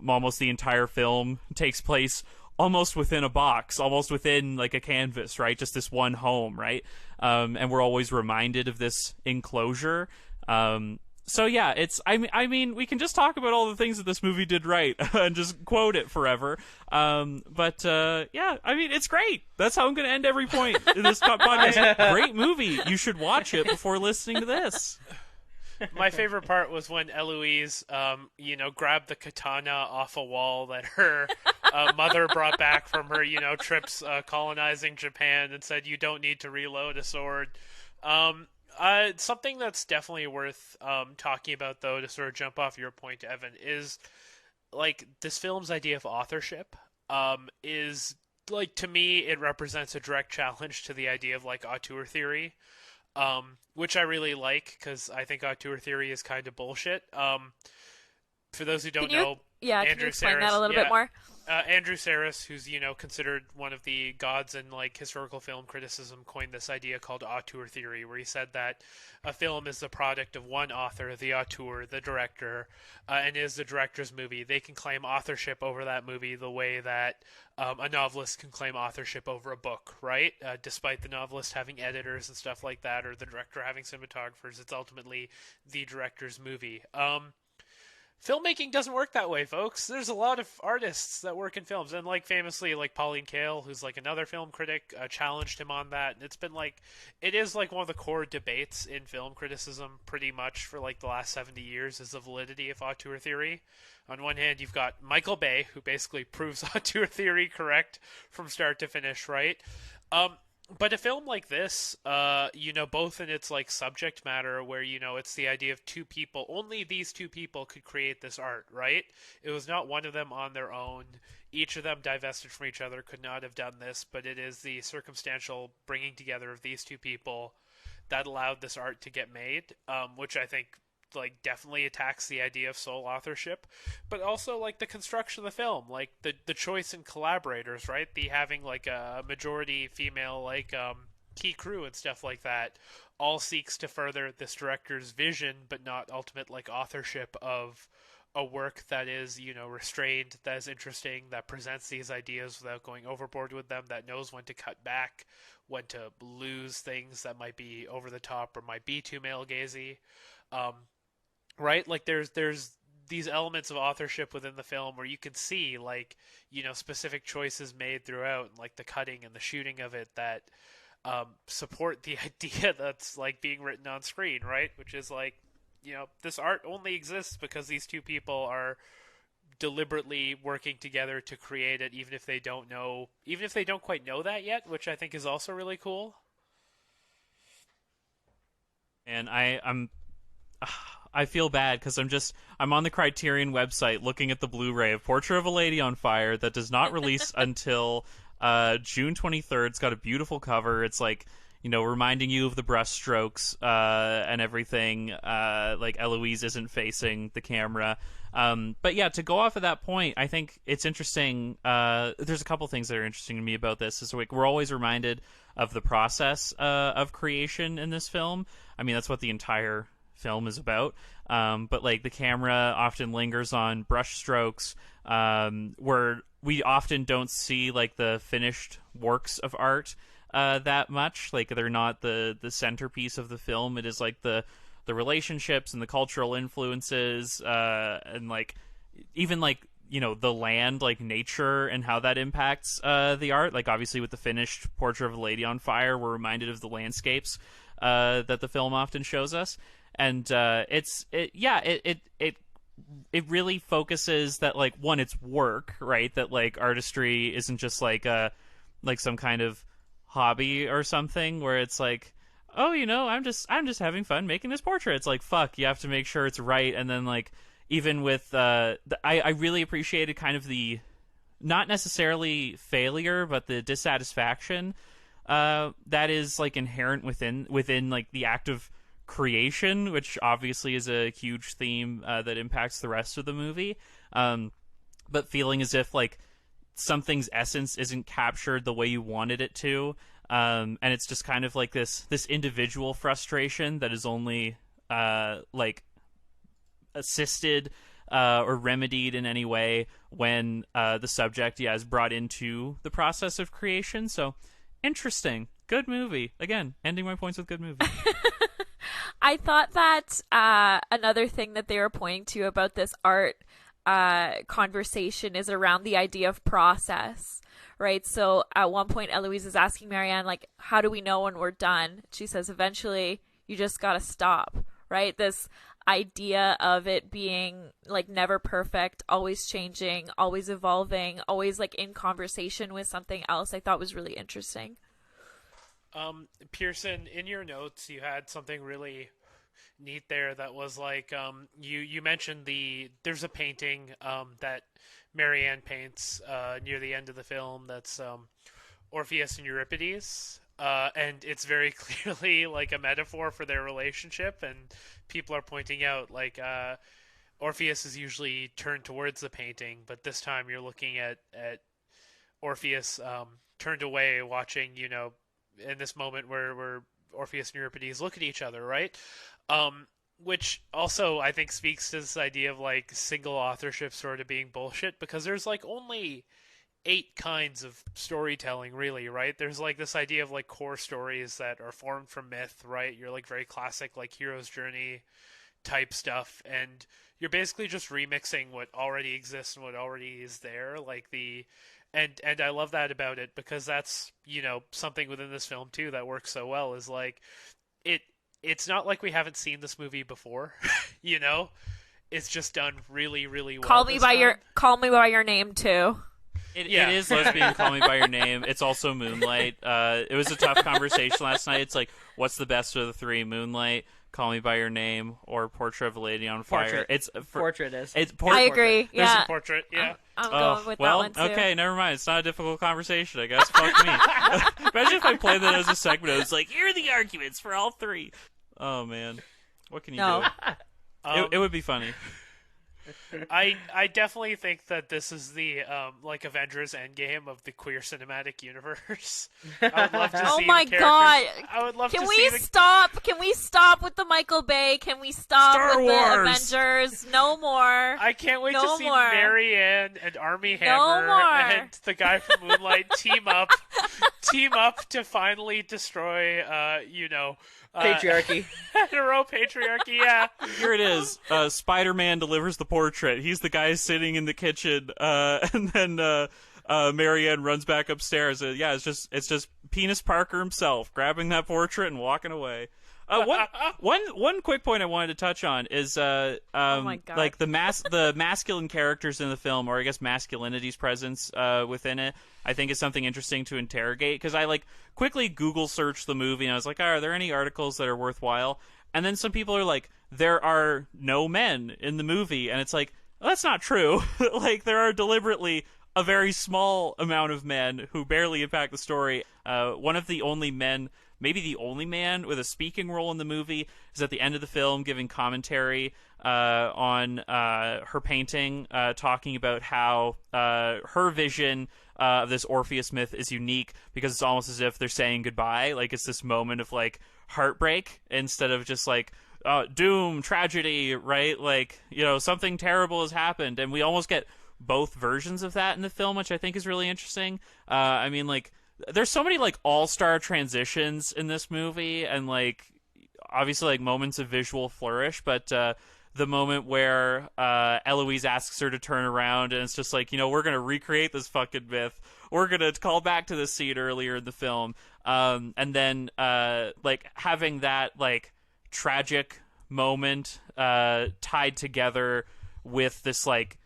almost the entire film takes place almost within a box, almost within, like, a canvas, right? Just this one home, right? And we're always reminded of this enclosure. So yeah, I mean, we can just talk about all the things that this movie did right and just quote it forever. But yeah, I mean, it's great. That's how I'm going to end every point in this podcast. Great movie. You should watch it before listening to this. My favorite part was when Eloise, grabbed the katana off a wall that her mother brought back from her, trips colonizing Japan, and said, "You don't need to reload a sword." Something that's definitely worth talking about, though, to sort of jump off your point, Evan, is, like, this film's idea of authorship is, like, to me, it represents a direct challenge to the idea of, like, auteur theory, which I really like, because I think auteur theory is kind of bullshit. For those who don't know, can you explain that a little bit more? Andrew Sarris, who's, considered one of the gods in, like, historical film criticism, coined this idea called auteur theory, where he said that a film is the product of one author, the auteur, the director, and is the director's movie. They can claim authorship over that movie the way that a novelist can claim authorship over a book, right? Despite the novelist having editors and stuff like that, or the director having cinematographers, it's ultimately the director's movie. Filmmaking doesn't work that way, folks. There's a lot of artists that work in films, and, like, famously, like, Pauline Kael, who's, like, another film critic, challenged him on that. And it's been, like, it is, like, one of the core debates in film criticism pretty much for, like, the last 70 years is the validity of auteur theory. On one hand, you've got Michael Bay, who basically proves auteur theory correct from start to finish, right? But a film like this, both in its like subject matter, where it's the idea of two people, only these two people could create this art, right? It was not one of them on their own. Each of them divested from each other could not have done this, but it is the circumstantial bringing together of these two people that allowed this art to get made, which I think like definitely attacks the idea of sole authorship, but also like the construction of the film, like the choice in collaborators, right? The having like a majority female like key crew and stuff like that all seeks to further this director's vision, but not ultimate like authorship of a work that is, restrained, that is interesting, that presents these ideas without going overboard with them, that knows when to cut back, when to lose things that might be over the top or might be too male gazy. Right? Like there's these elements of authorship within the film where you can see like, specific choices made throughout, and like the cutting and the shooting of it that support the idea that's like being written on screen, right? Which is like, this art only exists because these two people are deliberately working together to create it, even if they don't quite know that yet, which I think is also really cool. And I feel bad because I'm on the Criterion website looking at the Blu-ray of Portrait of a Lady on Fire that does not release until June 23rd. It's got a beautiful cover. It's like, reminding you of the brushstrokes and everything. Like Eloise isn't facing the camera. But yeah, to go off of that point, I think it's interesting. There's a couple things that are interesting to me about this. Is like we're always reminded of the process of creation in this film. I mean, that's what the entire film is about. But like the camera often lingers on brushstrokes, where we often don't see like the finished works of art that much. Like they're not the centerpiece of the film. It is like the relationships and the cultural influences, and like even like the land, like nature, and how that impacts the art. Like obviously with the finished Portrait of a Lady on Fire, we're reminded of the landscapes that the film often shows us. And it really focuses that like one, it's work, right? That like artistry isn't just like some kind of hobby or something where it's like, oh, I'm just having fun making this portrait. It's like, fuck, you have to make sure it's right. And then like even with I really appreciated kind of the not necessarily failure, but the dissatisfaction that is like inherent within like the act of creation, which obviously is a huge theme that impacts the rest of the movie, but feeling as if like something's essence isn't captured the way you wanted it to, and it's just kind of like this individual frustration that is only like assisted or remedied in any way when the subject is brought into the process of creation. So interesting. Good movie. Again, ending my points with good movie. I thought that another thing that they were pointing to about this art conversation is around the idea of process, right? So at one point, Eloise is asking Marianne, like, how do we know when we're done? She says, eventually, you just gotta stop, right? This idea of it being like never perfect, always changing, always evolving, always like in conversation with something else, I thought was really interesting. Pearson, in your notes, you had something really neat there that was like, you mentioned there's a painting that Marianne paints near the end of the film that's Orpheus and Euripides, and it's very clearly like a metaphor for their relationship, and people are pointing out like Orpheus is usually turned towards the painting, but this time you're looking at Orpheus turned away watching, in this moment where Orpheus and Euripides look at each other, right? Which also I think speaks to this idea of like single authorship sort of being bullshit, because there's like only 8 kinds of storytelling, really, right? There's like this idea of like core stories that are formed from myth, right? You're like very classic like hero's journey type stuff, and you're basically just remixing what already exists and what already is there, like and I love that about it, because that's, something within this film too that works so well, is like it's not like we haven't seen this movie before. It's just done really, really well. Call me by your name too. It is Lesbian, Call Me By Your Name. It's also Moonlight. It was a tough conversation last night. It's like, what's the best of the three? Moonlight, Call Me By Your Name, or Portrait of a Lady on Fire? Portrait is. I agree. There's Yeah. a portrait. Yeah. I'm going with that one too. Okay, never mind. It's not a difficult conversation, I guess. Fuck me. Imagine if I played that as a segment. I was like, here are the arguments for all three. Oh, man. What can you do? It would be funny. I definitely think that this is the like Avengers Endgame of the queer cinematic universe. I would love to Oh see my the characters. god! I would love Can to we see the stop? Can we stop with the Michael Bay? Can we stop Star with Wars! the Avengers? No more. I can't wait No to see more. Mary Ann and Armie No Hammer more. and the guy from Moonlight team up to finally destroy Patriarchy. hetero patriarchy. Yeah. Here it is. Spider-Man delivers the portrait. He's the guy sitting in the kitchen, and then Marianne runs back upstairs. It's just Penis Parker himself grabbing that portrait and walking away. One quick point I wanted to touch on is my God. like the masculine characters in the film, or I guess masculinity's presence within it, I think is something interesting to interrogate, because I like quickly Google searched the movie and I was like, are there any articles that are worthwhile? And then some people are like, there are no men in the movie, and it's like, well, that's not true. Like, there are deliberately a very small amount of men who barely impact the story. One of the only men, maybe the only man with a speaking role in the movie, is at the end of the film giving commentary on her painting, talking about how her vision of this Orpheus myth is unique because it's almost as if they're saying goodbye. Like, it's this moment of, like, heartbreak instead of just, like, doom, tragedy, right? Like, something terrible has happened. And we almost get both versions of that in the film, which I think is really interesting. I mean, like, there's so many, like, all-star transitions in this movie, and, like, obviously, like, moments of visual flourish, but the moment where Eloise asks her to turn around, and it's just like, we're going to recreate this fucking myth. We're going to call back to this scene earlier in the film. And then, like, having that, like, tragic moment tied together with this, like,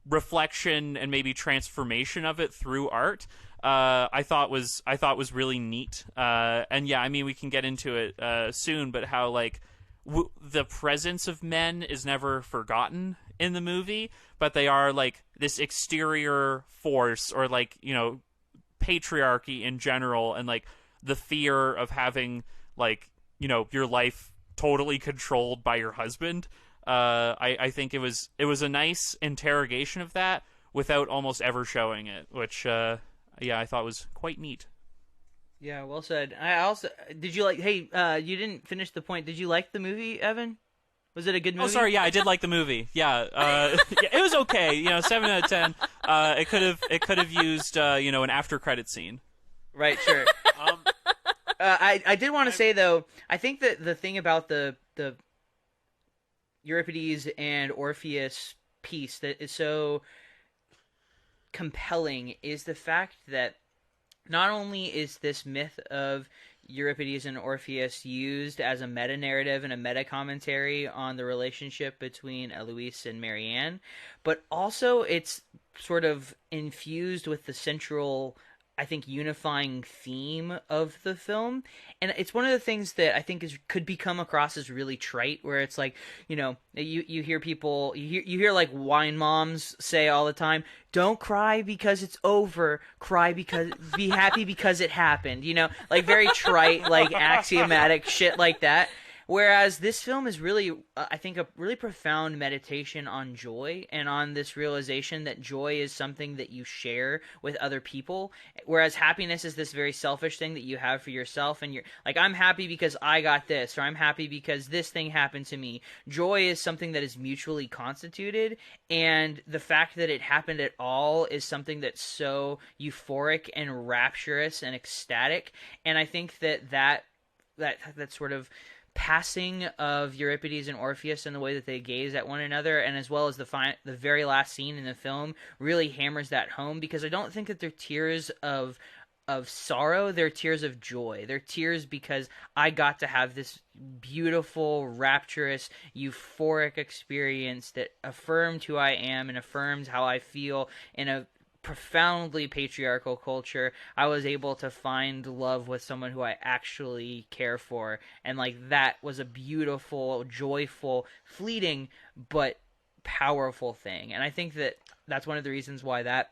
reflection and maybe transformation of it through art, I thought was really neat. And yeah, I mean, we can get into it soon, but how, like, the presence of men is never forgotten in the movie, but they are, like, this exterior force, or, like, patriarchy in general, and, like, the fear of having, like, your life totally controlled by your husband. I think it was a nice interrogation of that without almost ever showing it, which I thought was quite neat. Yeah, well said. I also did you like? Hey, you didn't finish the point. Did you like the movie, Evan? Was it a good movie? Oh, sorry. Yeah, I did like the movie. Yeah, yeah, it was okay. 7 out of 10. It could have used an after credit scene. Right. Sure. I did want to say though, I think that the thing about the Euripides and Orpheus piece that is so compelling is the fact that not only is this myth of Euripides and Orpheus used as a meta-narrative and a meta-commentary on the relationship between Eloise and Marianne, but also it's sort of infused with the central, I think, unifying theme of the film. And it's one of the things that I think could become across as really trite, where it's like, you hear people, you hear like wine moms say all the time, don't cry because it's over, be happy because it happened, like very trite, like axiomatic shit like that. Whereas this film is really, I think, a really profound meditation on joy, and on this realization that joy is something that you share with other people, whereas happiness is this very selfish thing that you have for yourself, and you're like, I'm happy because I got this, or I'm happy because this thing happened to me. Joy is something that is mutually constituted, and the fact that it happened at all is something that's so euphoric and rapturous and ecstatic, and I think that sort of passing of Euripides and Orpheus and the way that they gaze at one another, and as well as the very last scene in the film, really hammers that home, because I don't think that they're tears of sorrow, they're tears of joy. They're tears because I got to have this beautiful, rapturous, euphoric experience that affirmed who I am and affirms how I feel in a profoundly patriarchal culture, I was able to find love with someone who I actually care for. And, like, that was a beautiful, joyful, fleeting, but powerful thing. And I think that that's one of the reasons why that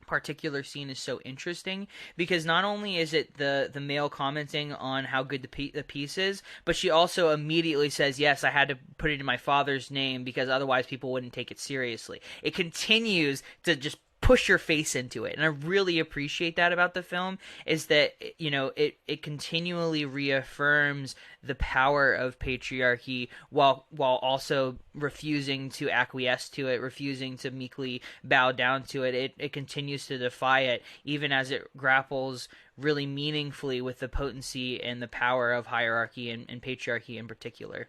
particular scene is so interesting, because not only is it the male commenting on how good the piece is, but she also immediately says, yes, I had to put it in my father's name because otherwise people wouldn't take it seriously. It continues to just push your face into it, and I really appreciate that about the film, is that, you know, it continually reaffirms the power of patriarchy while also refusing to acquiesce to it, refusing to meekly bow down to it. It continues to defy it, even as it grapples really meaningfully with the potency and the power of hierarchy and patriarchy in particular.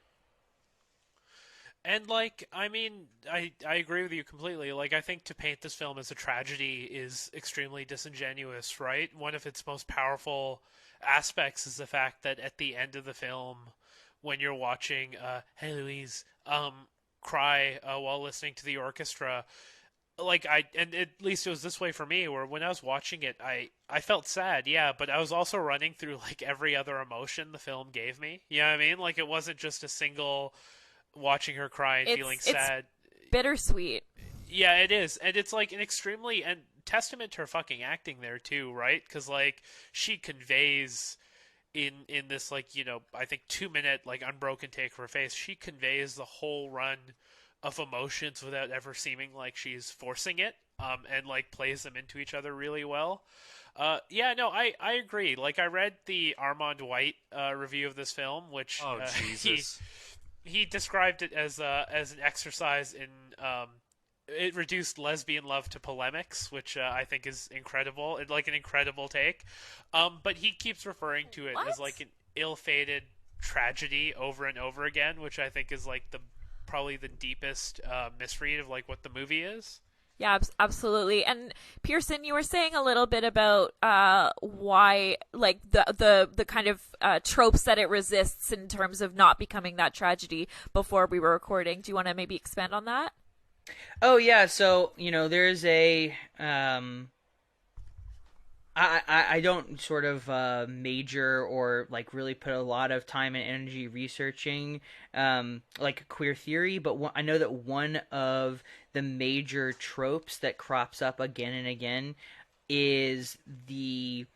And, like, I mean, I agree with you completely. Like, I think to paint this film as a tragedy is extremely disingenuous, right? One of its most powerful aspects is the fact that at the end of the film, when you're watching Hey Louise cry while listening to the orchestra, like, and at least it was this way for me, where when I was watching it, I felt sad, yeah, but I was also running through, like, every other emotion the film gave me. You know what I mean? Like, it wasn't just a single watching her cry and feeling sad. It's bittersweet. Yeah, it is. And it's, like, an extremely, and testament to her fucking acting there too, right? Because, like, she conveys in this, like, you know, I think 2-minute, like, unbroken take of her face, she conveys the whole run of emotions without ever seeming like she's forcing it, and, like, plays them into each other really well. Yeah, no, I agree. Like, I read the Armand White review of this film, which Jesus. He described it as an exercise in it reduced lesbian love to polemics, which I think is incredible. It's like an incredible take. But he keeps referring to it as like an ill-fated tragedy over and over again, which I think is like probably the deepest misread of like what the movie is. Yeah, absolutely. And Pearson, you were saying a little bit about why, like, the kind of tropes that it resists in terms of not becoming that tragedy before we were recording. Do you want to maybe expand on that? Oh, yeah. So, you know, there's a... I don't sort of major or like really put a lot of time and energy researching like queer theory, but I know that one of the major tropes that crops up again and again is the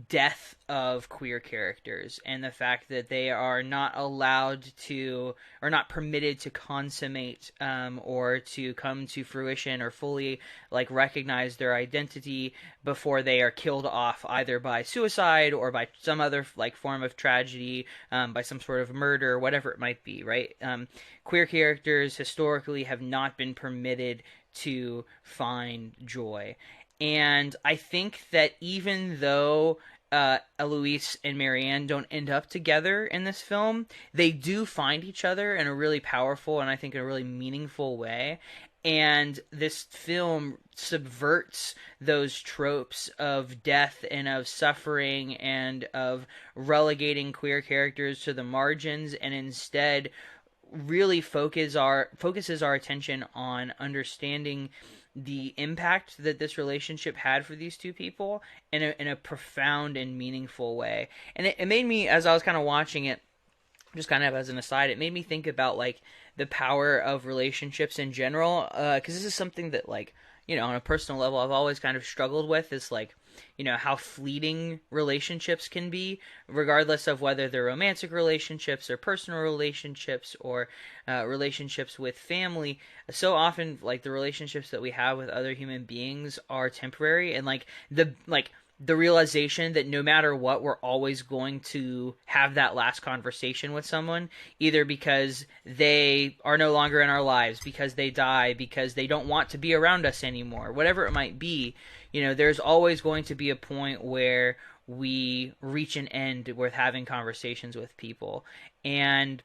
death of queer characters and the fact that they are not allowed to or not permitted to consummate or to come to fruition or fully like recognize their identity before they are killed off either by suicide or by some other like form of tragedy, by some sort of murder, whatever it might be, right? Queer characters historically have not been permitted to find joy. And I think that even though Eloise and Marianne don't end up together in this film, they do find each other in a really powerful and I think in a really meaningful way. And this film subverts those tropes of death and of suffering and of relegating queer characters to the margins, and instead really focuses our attention on understanding the impact that this relationship had for these two people in a profound and meaningful way. And it made me, as I was kind of watching it, just kind of as an aside, it made me think about like the power of relationships in general, because this is something that, like, you know, on a personal level I've always kind of struggled with, is like, you know, how fleeting relationships can be, regardless of whether they're romantic relationships or personal relationships or relationships with family. So often, like, the relationships that we have with other human beings are temporary, and the realization that no matter what, we're always going to have that last conversation with someone, either because they are no longer in our lives, because they die, because they don't want to be around us anymore, whatever it might be. You know, there's always going to be a point where we reach an end with having conversations with people, and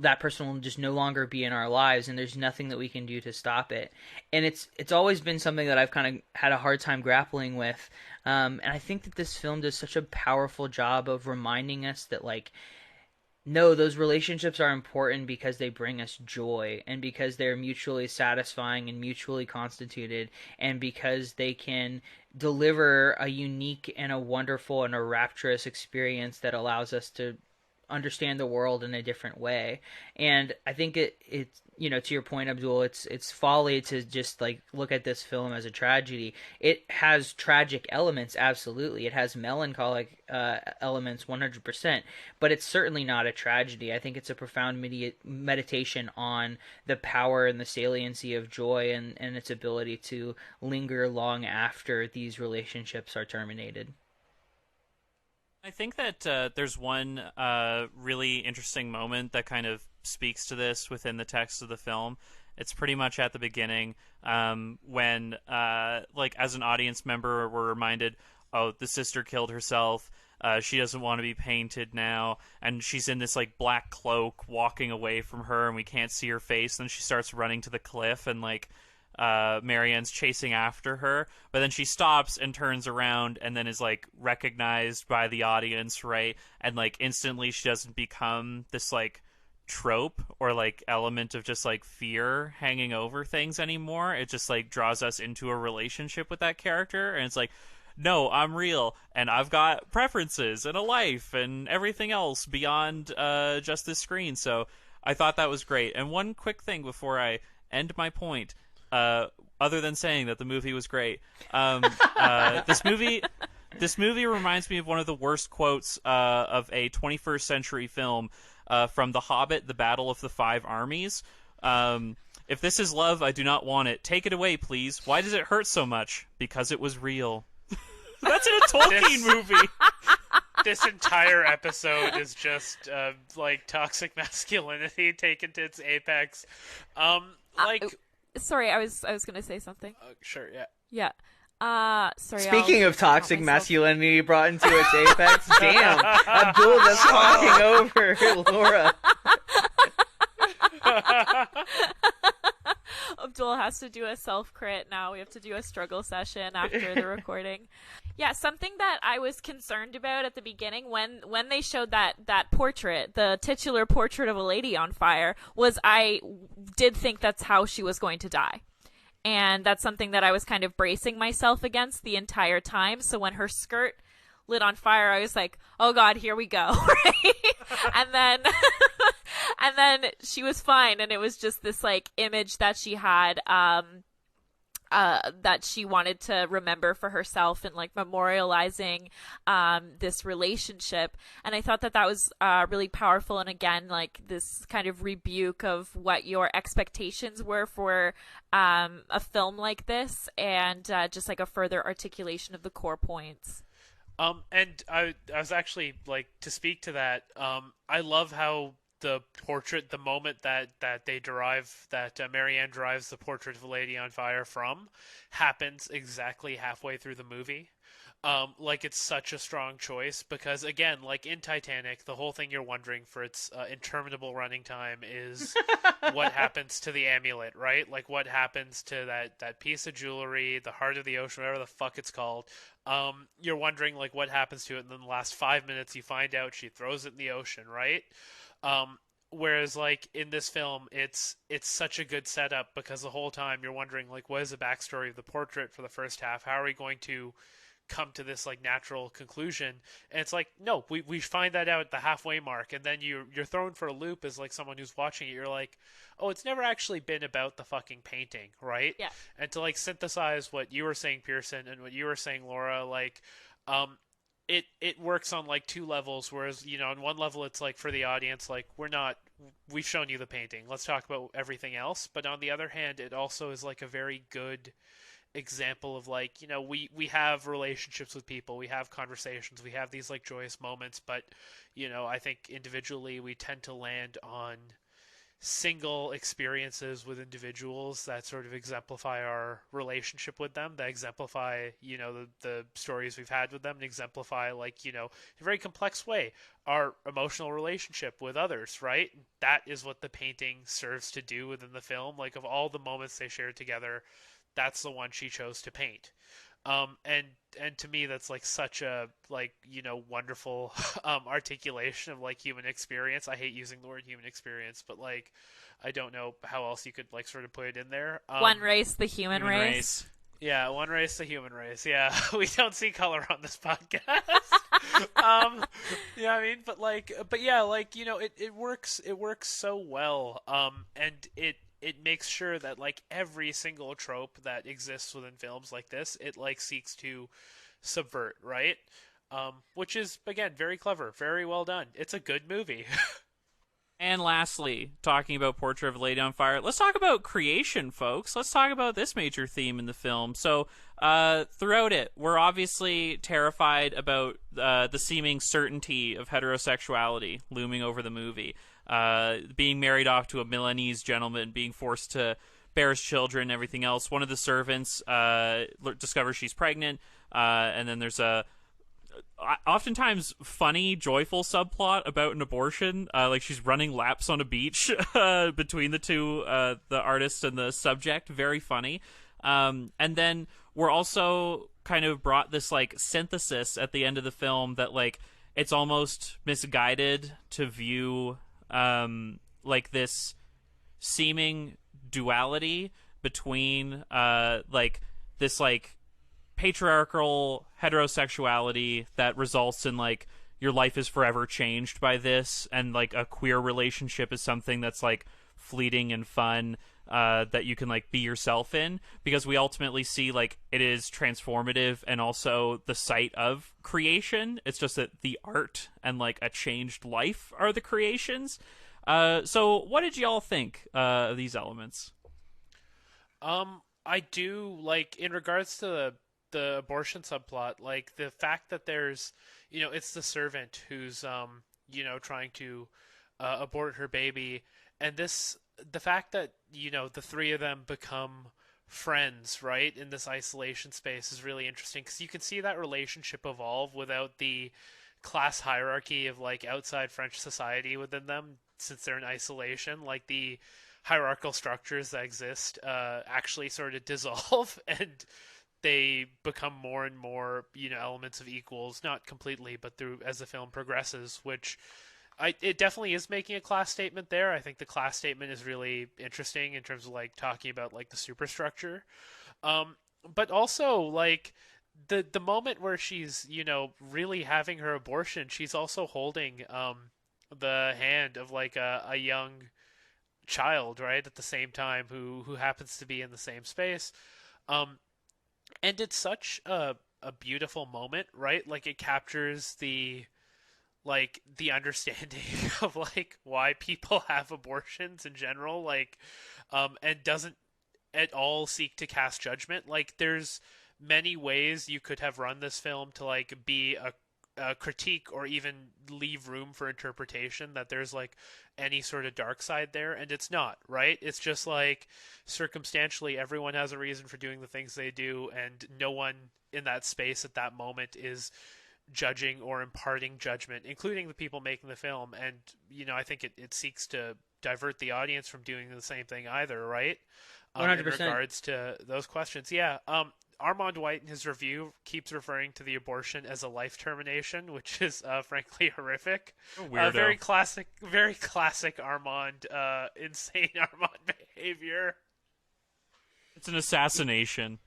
that person will just no longer be in our lives, and there's nothing that we can do to stop it. And it's always been something that I've kind of had a hard time grappling with, and I think that this film does such a powerful job of reminding us that, like, No, those relationships are important because they bring us joy and because they're mutually satisfying and mutually constituted and because they can deliver a unique and a wonderful and a rapturous experience that allows us to understand the world in a different way. And I think it's to your point, Abdul, it's folly to just like look at this film as a tragedy. It has tragic elements, absolutely. It has melancholic elements 100%, but it's certainly not a tragedy. I think it's a profound meditation on the power and the saliency of joy and its ability to linger long after these relationships are terminated. I think that there's one really interesting moment that kind of speaks to this within the text of the film. It's pretty much at the beginning when, as an audience member, we're reminded, oh, the sister killed herself. She doesn't want to be painted now. And she's in this, black cloak walking away from her, and we can't see her face. And she starts running to the cliff, and, Marianne's chasing after her, but then she stops and turns around and then is recognized by the audience, right? And instantly she doesn't become this trope or element of just fear hanging over things anymore. It just draws us into a relationship with that character, and it's no, I'm real, and I've got preferences and a life and everything else beyond just this screen. So I thought that was great. And one quick thing before I end my point, other than saying that the movie was great, this movie reminds me of one of the worst quotes of a 21st century film from The Hobbit, The Battle of the Five Armies. If this is love, I do not want it. Take it away, please. Why does it hurt so much? Because it was real. That's in a Tolkien movie. This entire episode is just toxic masculinity taken to its apex. Sorry, I was going to say something. Sure, yeah. Yeah. Sorry. Speaking of toxic masculinity brought into its apex, damn, Abdul just talking over Laura. Abdul has to do a self-crit now. We have to do a struggle session after the recording. Yeah, something that I was concerned about at the beginning when they showed that portrait, the titular portrait of a lady on fire, was I did think that's how she was going to die. And that's something that I was kind of bracing myself against the entire time. So when her skirt lit on fire, I was like, oh God, here we go. Right? and then she was fine. And it was just this image that she had, that she wanted to remember for herself and memorializing this relationship. And I thought that was really powerful, and again this kind of rebuke of what your expectations were for a film like this, and just a further articulation of the core points. And I was actually to speak to that, I love how the portrait, the moment that they derive, that Marianne derives the portrait of a lady on fire from, happens exactly halfway through the movie. It's such a strong choice because, again, in Titanic, the whole thing you're wondering for its interminable running time is what happens to the amulet, right? What happens to that piece of jewelry, the heart of the ocean, whatever the fuck it's called. You're wondering, what happens to it, and then the last 5 minutes you find out she throws it in the ocean, right? Whereas in this film, it's such a good setup because the whole time you're wondering what is the backstory of the portrait for the first half? How are we going to come to this natural conclusion? And it's no, we find that out at the halfway mark, and then you're thrown for a loop as someone who's watching it. You're oh, it's never actually been about the fucking painting, right? Yeah. And to synthesize what you were saying, Pearson, and what you were saying, Laura, it works on two levels, whereas on one level it's for the audience, we've shown you the painting, let's talk about everything else. But on the other hand, it also is a very good example of we have relationships with people, we have conversations, we have these joyous moments, but I think individually we tend to land on single experiences with individuals that sort of exemplify our relationship with them, that exemplify, the stories we've had with them, and exemplify, in a very complex way, our emotional relationship with others, right? That is what the painting serves to do within the film. Of all the moments they shared together, that's the one she chose to paint. And to me, that's like such a wonderful articulation of like human experience. I hate using the word human experience, but like I don't know how else you could like sort of put it in there. One race, the human race. Yeah, one race, the human race. Yeah, we don't see color on this podcast. Yeah, I mean, but yeah, like, you know, it works so well. And it makes sure that like every single trope that exists within films like this, it like seeks to subvert, right? Which is, again, very clever, very well done. It's a good movie. And lastly, talking about Portrait of a Lady on Fire, let's talk about creation, folks. Let's talk about this major theme in the film. So, throughout it, we're obviously terrified about the seeming certainty of heterosexuality looming over the movie. Being married off to a Milanese gentleman, being forced to bear his children, everything else. One of the servants discovers she's pregnant, and then there's a oftentimes funny, joyful subplot about an abortion. Like she's running laps on a beach between the two, the artist and the subject. Very funny. And then we're also kind of brought this like synthesis at the end of the film that like it's almost misguided to view like this seeming duality between like this like patriarchal heterosexuality that results in like your life is forever changed by this, and like a queer relationship is something that's like fleeting and fun, that you can like be yourself in, because we ultimately see like it is transformative and also the site of creation. It's just that the art and like a changed life are the creations. So what did y'all think of these elements? I do like, in regards to the abortion subplot, like the fact that there's, you know, it's the servant who's you know, trying to abort her baby, and the fact that, you know, the three of them become friends, right, in this isolation space is really interesting, because you can see that relationship evolve without the class hierarchy of like outside French society within them, since they're in isolation. Like the hierarchical structures that exist actually sort of dissolve, and they become more and more, you know, elements of equals, not completely, but through as the film progresses, which it definitely is making a class statement there. I think the class statement is really interesting in terms of like talking about like the superstructure. But also like the moment where she's, you know, really having her abortion, she's also holding the hand of like a young child, right, at the same time, who happens to be in the same space. And it's such a beautiful moment, right? Like it captures the understanding of like why people have abortions in general, like and doesn't at all seek to cast judgment. Like there's many ways you could have run this film to like be a critique or even leave room for interpretation that there's like any sort of dark side there, and it's not, right? It's just like circumstantially everyone has a reason for doing the things they do, and no one in that space at that moment is judging or imparting judgment, including the people making the film. And, you know, I think it seeks to divert the audience from doing the same thing either, right? 100%. In regards to those questions. Yeah. Armand White in his review keeps referring to the abortion as a life termination, which is frankly horrific. Weirdo. Very classic Armand, insane Armand behavior. It's an assassination.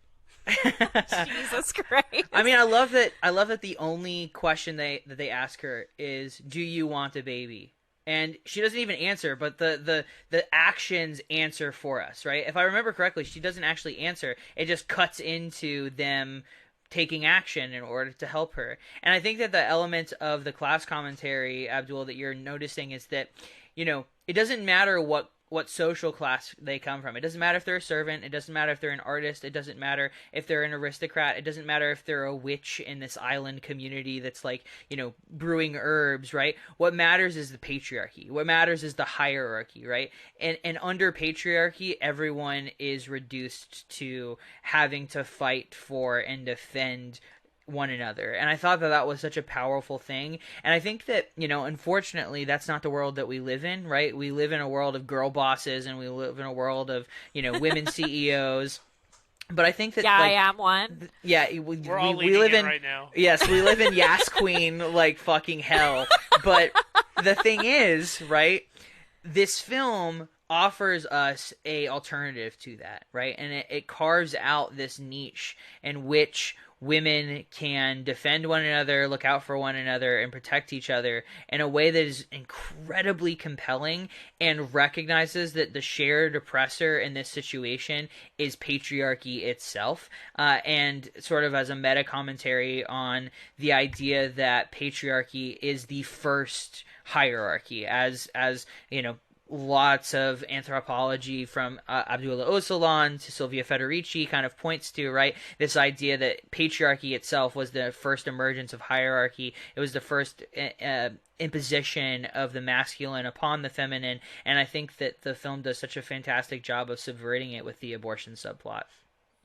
Jesus Christ. I mean, I love that the only question that they ask her is, "Do you want a baby?" And she doesn't even answer, but the actions answer for us, right? If I remember correctly, she doesn't actually answer. It just cuts into them taking action in order to help her. And I think that the element of the class commentary, Abdul, that you're noticing is that, you know, it doesn't matter what social class they come from. It doesn't matter if they're a servant. It doesn't matter if they're an artist. It doesn't matter if they're an aristocrat. It doesn't matter if they're a witch in this island community that's like, you know, brewing herbs, right? What matters is the patriarchy. What matters is the hierarchy, right? And under patriarchy, everyone is reduced to having to fight for and defend one another. And I thought that was such a powerful thing. And I think that, you know, unfortunately, that's not the world that we live in, right? We live in a world of girl bosses, and we live in a world of, you know, women CEOs. But I think that I am one. We're all we live in right now. Yes, we live in Yas Queen like fucking hell. But the thing is, right? This film offers us a alternative to that, right? And it carves out this niche in which women can defend one another, look out for one another, and protect each other in a way that is incredibly compelling and recognizes that the shared oppressor in this situation is patriarchy itself, and sort of as a meta commentary on the idea that patriarchy is the first hierarchy, as you know, lots of anthropology from Abdullah Öcalan to Silvia Federici kind of points to, right? This idea that patriarchy itself was the first emergence of hierarchy. It was the first imposition of the masculine upon the feminine. And I think that the film does such a fantastic job of subverting it with the abortion subplot.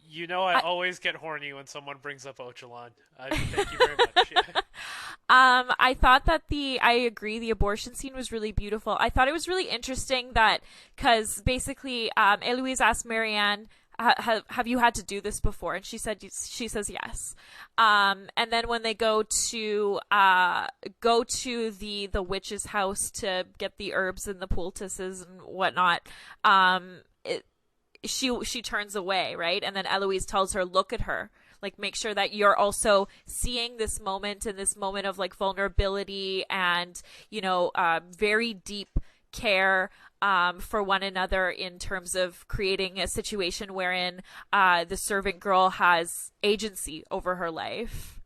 You know, I always get horny when someone brings up Öcalan. Thank you very much. I thought that I agree, the abortion scene was really beautiful. I thought it was really interesting that, because basically, Eloise asked Marianne, have you had to do this before? And she says yes. And then when they go to the witch's house to get the herbs and the poultices and whatnot, she turns away, right? And then Eloise tells her, look at her. Like, make sure that you're also seeing this moment and this moment of, like, vulnerability and, you know, very deep care for one another in terms of creating a situation wherein the servant girl has agency over her life.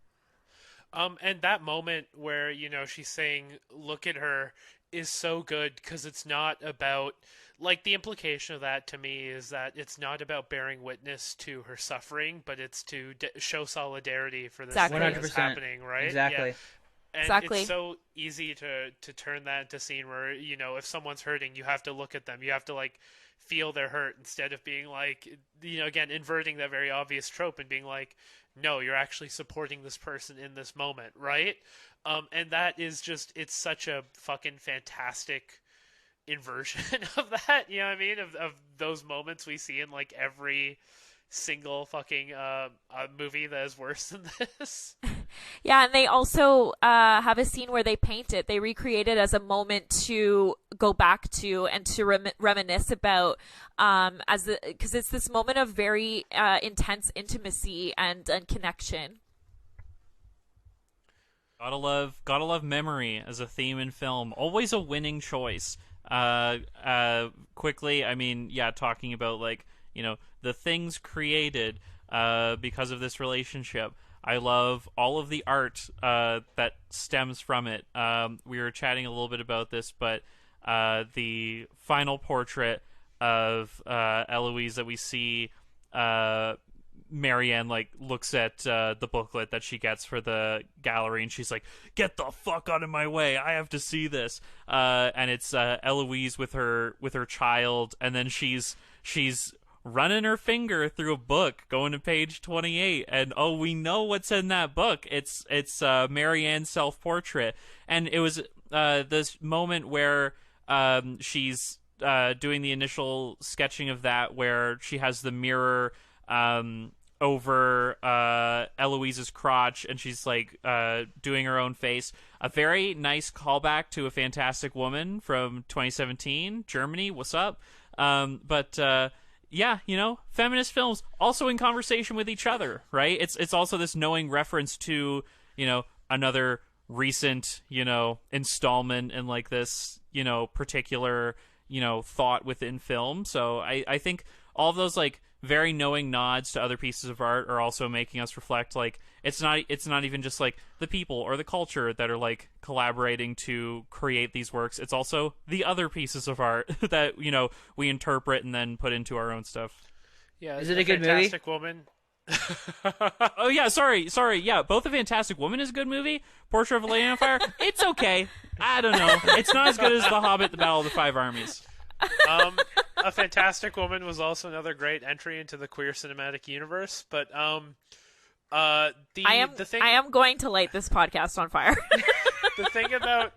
And that moment where, you know, she's saying, look at her, is so good because it's not about... Like, the implication of that to me is that it's not about bearing witness to her suffering, but it's to show solidarity for this thing that's happening, right? Exactly. Yeah. And exactly. It's so easy to turn that into a scene where, you know, if someone's hurting, you have to look at them. You have to, like, feel their hurt instead of being like, you know, again, inverting that very obvious trope and being like, no, you're actually supporting this person in this moment, right? And that is just, it's such a fucking fantastic inversion of that, you know what I mean, of those moments we see in like every single fucking movie that is worse than this. Yeah, and they also have a scene where they paint it. They recreate it as a moment to go back to and to reminisce about, because it's this moment of very intense intimacy and connection. Gotta love memory as a theme in film. Always a winning choice. Quickly, I mean, yeah, talking about, like, you know, the things created because of this relationship. I love all of the art that stems from it. We were chatting a little bit about this, but the final portrait of Eloise that we see, Marianne, like, looks at the booklet that she gets for the gallery, and she's like, get the fuck out of my way, I have to see this. And it's Eloise with her child, and then she's running her finger through a book, going to page 28, and we know what's in that book. It's Marianne's self-portrait. And it was this moment where she's doing the initial sketching of that, where she has the mirror over Eloise's crotch, and she's like doing her own face. A very nice callback to A Fantastic Woman from 2017, Germany. What's up? Yeah, you know, feminist films also in conversation with each other, right? It's also this knowing reference to, you know, another recent, you know, installment in like this, you know, particular, you know, thought within film. So I think all of those, like, very knowing nods to other pieces of art are also making us reflect, like, it's not even just like the people or the culture that are like collaborating to create these works. It's also the other pieces of art that, you know, we interpret and then put into our own stuff. Yeah, is it a good Fantastic movie? Woman. Oh yeah, sorry. Yeah, both A Fantastic Woman is a good movie. Portrait of a Lady on Fire, it's okay. I don't know. It's not as good as The Hobbit, The Battle of the Five Armies. A Fantastic Woman was also another great entry into the queer cinematic universe, but I am going to light this podcast on fire. The thing about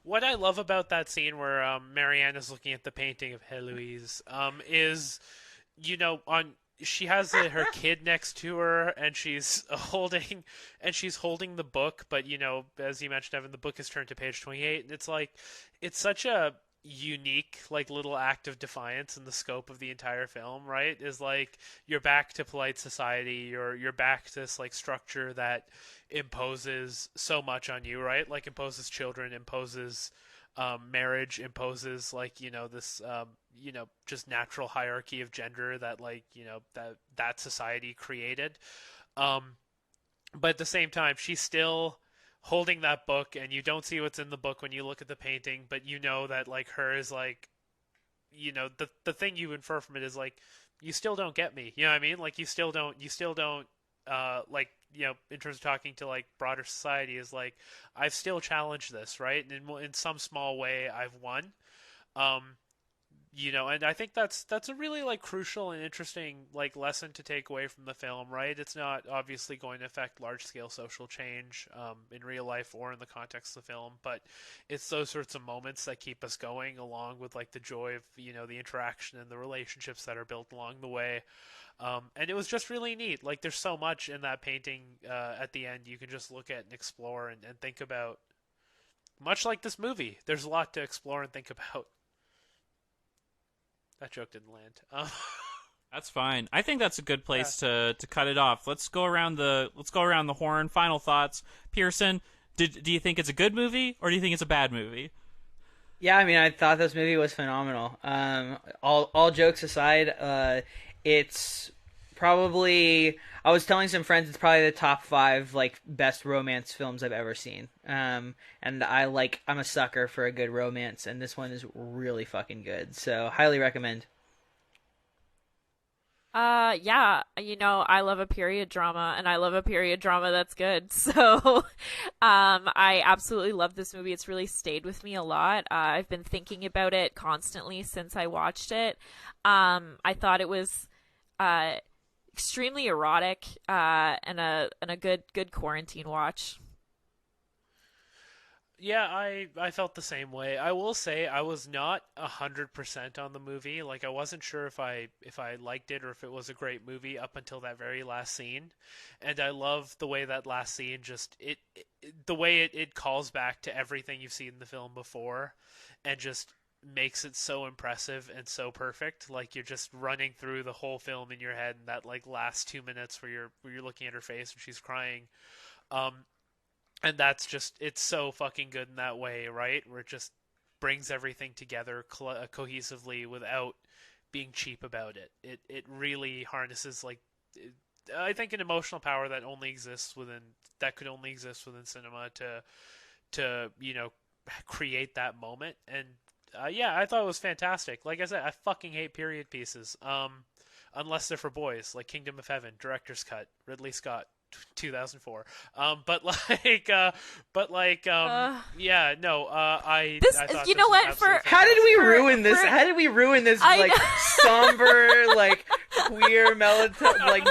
what I love about that scene where Marianne is looking at the painting of Heloise is, you know, she has her kid next to her, and she's holding the book. But as you mentioned, Evan, the book is turned to page 28, and it's such a unique little act of defiance in the scope of the entire film. Right? Is you're back to polite society. You're back to this structure that imposes so much on you. Right? Imposes children, imposes marriage, imposes this just natural hierarchy of gender that that society created. But at the same time, she's still holding that book, and you don't see what's in the book when you look at the painting, but that her is the thing you infer from it is you still don't get me. You know what I mean? You still don't in terms of talking to broader society, is I've still challenged this, right? And in some small way I've won. And I think that's a really crucial and interesting lesson to take away from the film, right? It's not obviously going to affect large scale social change in real life or in the context of the film, but it's those sorts of moments that keep us going, along with the joy of the interaction and the relationships that are built along the way. And it was just really neat. There's so much in that painting at the end you can just look at and explore and think about. Much like this movie, there's a lot to explore and think about. That joke didn't land. That's fine. I think that's a good place to cut it off. Let's go around the horn. Final thoughts. Pearson, do you think it's a good movie or do you think it's a bad movie? Yeah, I mean, I thought this movie was phenomenal. All jokes aside, it's probably, I was telling some friends, it's probably the top 5 best romance films I've ever seen. And I'm a sucker for a good romance, and this one is really fucking good. So highly recommend. Yeah, I love a period drama, and I love a period drama that's good. So, I absolutely love this movie. It's really stayed with me a lot. I've been thinking about it constantly since I watched it. I thought it was, extremely erotic, and a good quarantine watch. Yeah, I felt the same way. I will say I was not 100% on the movie. I wasn't sure if I liked it or if it was a great movie up until that very last scene. And I love the way that last scene the way it calls back to everything you've seen in the film before, and just makes it so impressive and so perfect. You're just running through the whole film in your head in that last 2 minutes where you're looking at her face and she's crying. And that's just, it's so fucking good in that way, right? Where it just brings everything together cohesively without being cheap about it. It really harnesses I think an emotional power that could only exist within cinema to create that moment. And I thought it was fantastic. Like I said, I fucking hate period pieces. Unless they're for boys, like Kingdom of Heaven, director's cut, Ridley Scott, 2004. I thought how did we ruin this? How did we ruin this somber, queer, melancholic,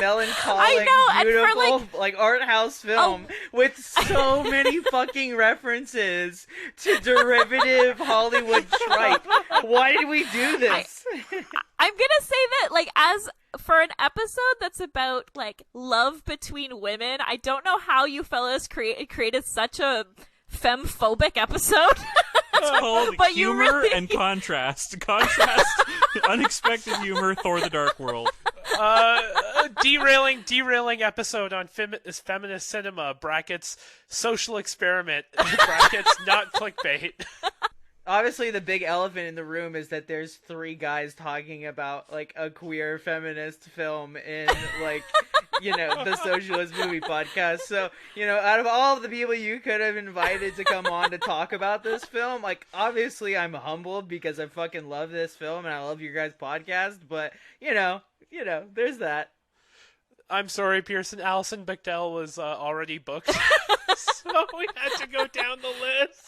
beautiful, art house film with so many fucking references to derivative Hollywood tripe? Why did we do this? I'm gonna say that, as for an episode that's about love between women, I don't know how you fellas created such a femme-phobic episode. It's called but humor and contrast. Unexpected humor, Thor: The Dark World. Derailing episode on feminist cinema, brackets, social experiment, brackets, not clickbait. Obviously, the big elephant in the room is that there's 3 guys talking about, a queer feminist film in, the Socialist Movie Podcast. So, out of all of the people you could have invited to come on to talk about this film, obviously I'm humbled because I fucking love this film and I love your guys' podcast, but, there's that. I'm sorry, Pearson. Alison Bechdel was already booked, so we had to go down the list.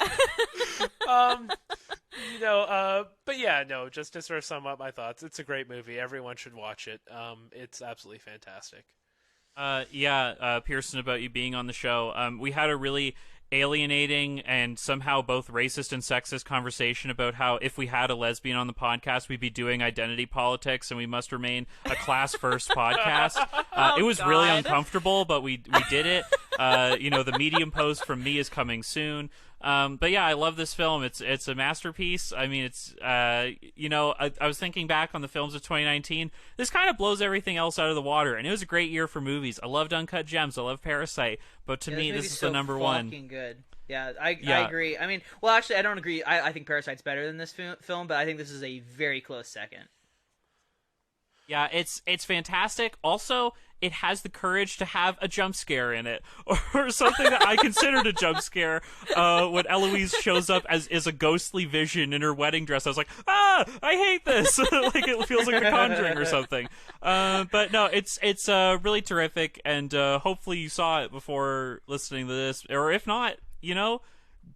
But yeah, no, just to sort of sum up my thoughts, it's a great movie. Everyone should watch it. It's absolutely fantastic. Pearson, about you being on the show. We had a really alienating and somehow both racist and sexist conversation about how if we had a lesbian on the podcast, we'd be doing identity politics and we must remain a class first podcast. It was really uncomfortable, but we did it. The Medium post from me is coming soon. But yeah, I love this film. It's a masterpiece. I mean, I was thinking back on the films of 2019. This kind of blows everything else out of the water, and it was a great year for movies. I loved Uncut Gems. I love Parasite, but to me, this is the number one. Good. Yeah, I agree. I mean, well, actually, I don't agree. I think Parasite's better than this film, but I think this is a very close second. Yeah, it's fantastic. Also, it has the courage to have a jump scare in it, or something that I considered a jump scare when Eloise shows up as a ghostly vision in her wedding dress. I was like, I hate this. Like, it feels like The Conjuring or something. But no, it's really terrific, and hopefully you saw it before listening to this, or if not,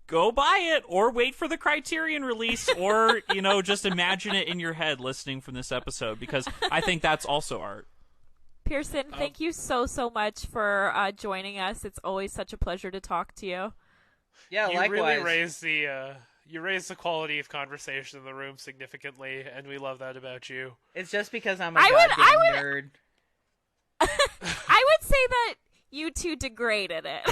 go buy it, or wait for the Criterion release, or just imagine it in your head listening from this episode, because I think that's also art. Pearson, thank you so much for joining us. It's always such a pleasure to talk to you. Yeah, you likewise. Really raised the quality of conversation in the room significantly, and we love that about you. It's just because I'm a goddamn nerd. I would say that you two degraded it.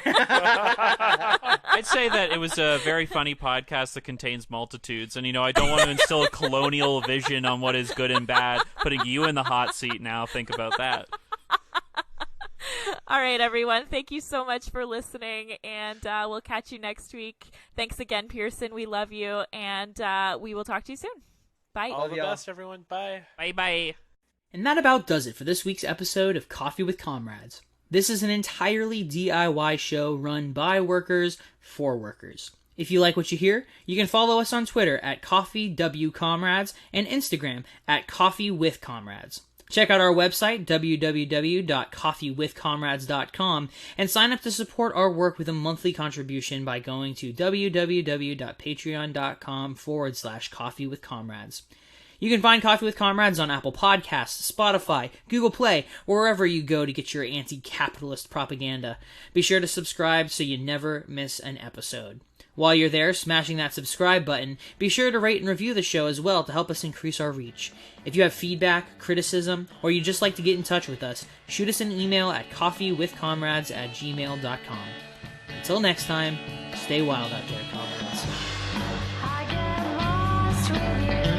I'd say that it was a very funny podcast that contains multitudes, and I don't want to instill a colonial vision on what is good and bad, putting you in the hot seat now. Think about that. All right, everyone, thank you so much for listening, and we'll catch you next week. Thanks again, Pearson. We love you, and we will talk to you soon. Bye. All the best, everyone. Bye. Bye. And that about does it for this week's episode of Coffee with Comrades. This is an entirely DIY show run by workers for workers. If you like what you hear, you can follow us on Twitter at CoffeeWComrades and Instagram at CoffeeWithComrades. Check out our website, www.coffeewithcomrades.com, and sign up to support our work with a monthly contribution by going to www.patreon.com/coffeewithcomrades. You can find Coffee with Comrades on Apple Podcasts, Spotify, Google Play, or wherever you go to get your anti-capitalist propaganda. Be sure to subscribe so you never miss an episode. While you're there, smashing that subscribe button, be sure to rate and review the show as well to help us increase our reach. If you have feedback, criticism, or you'd just like to get in touch with us, shoot us an email at coffeewithcomrades@gmail.com. Until next time, stay wild out there, comrades. I get lost with you.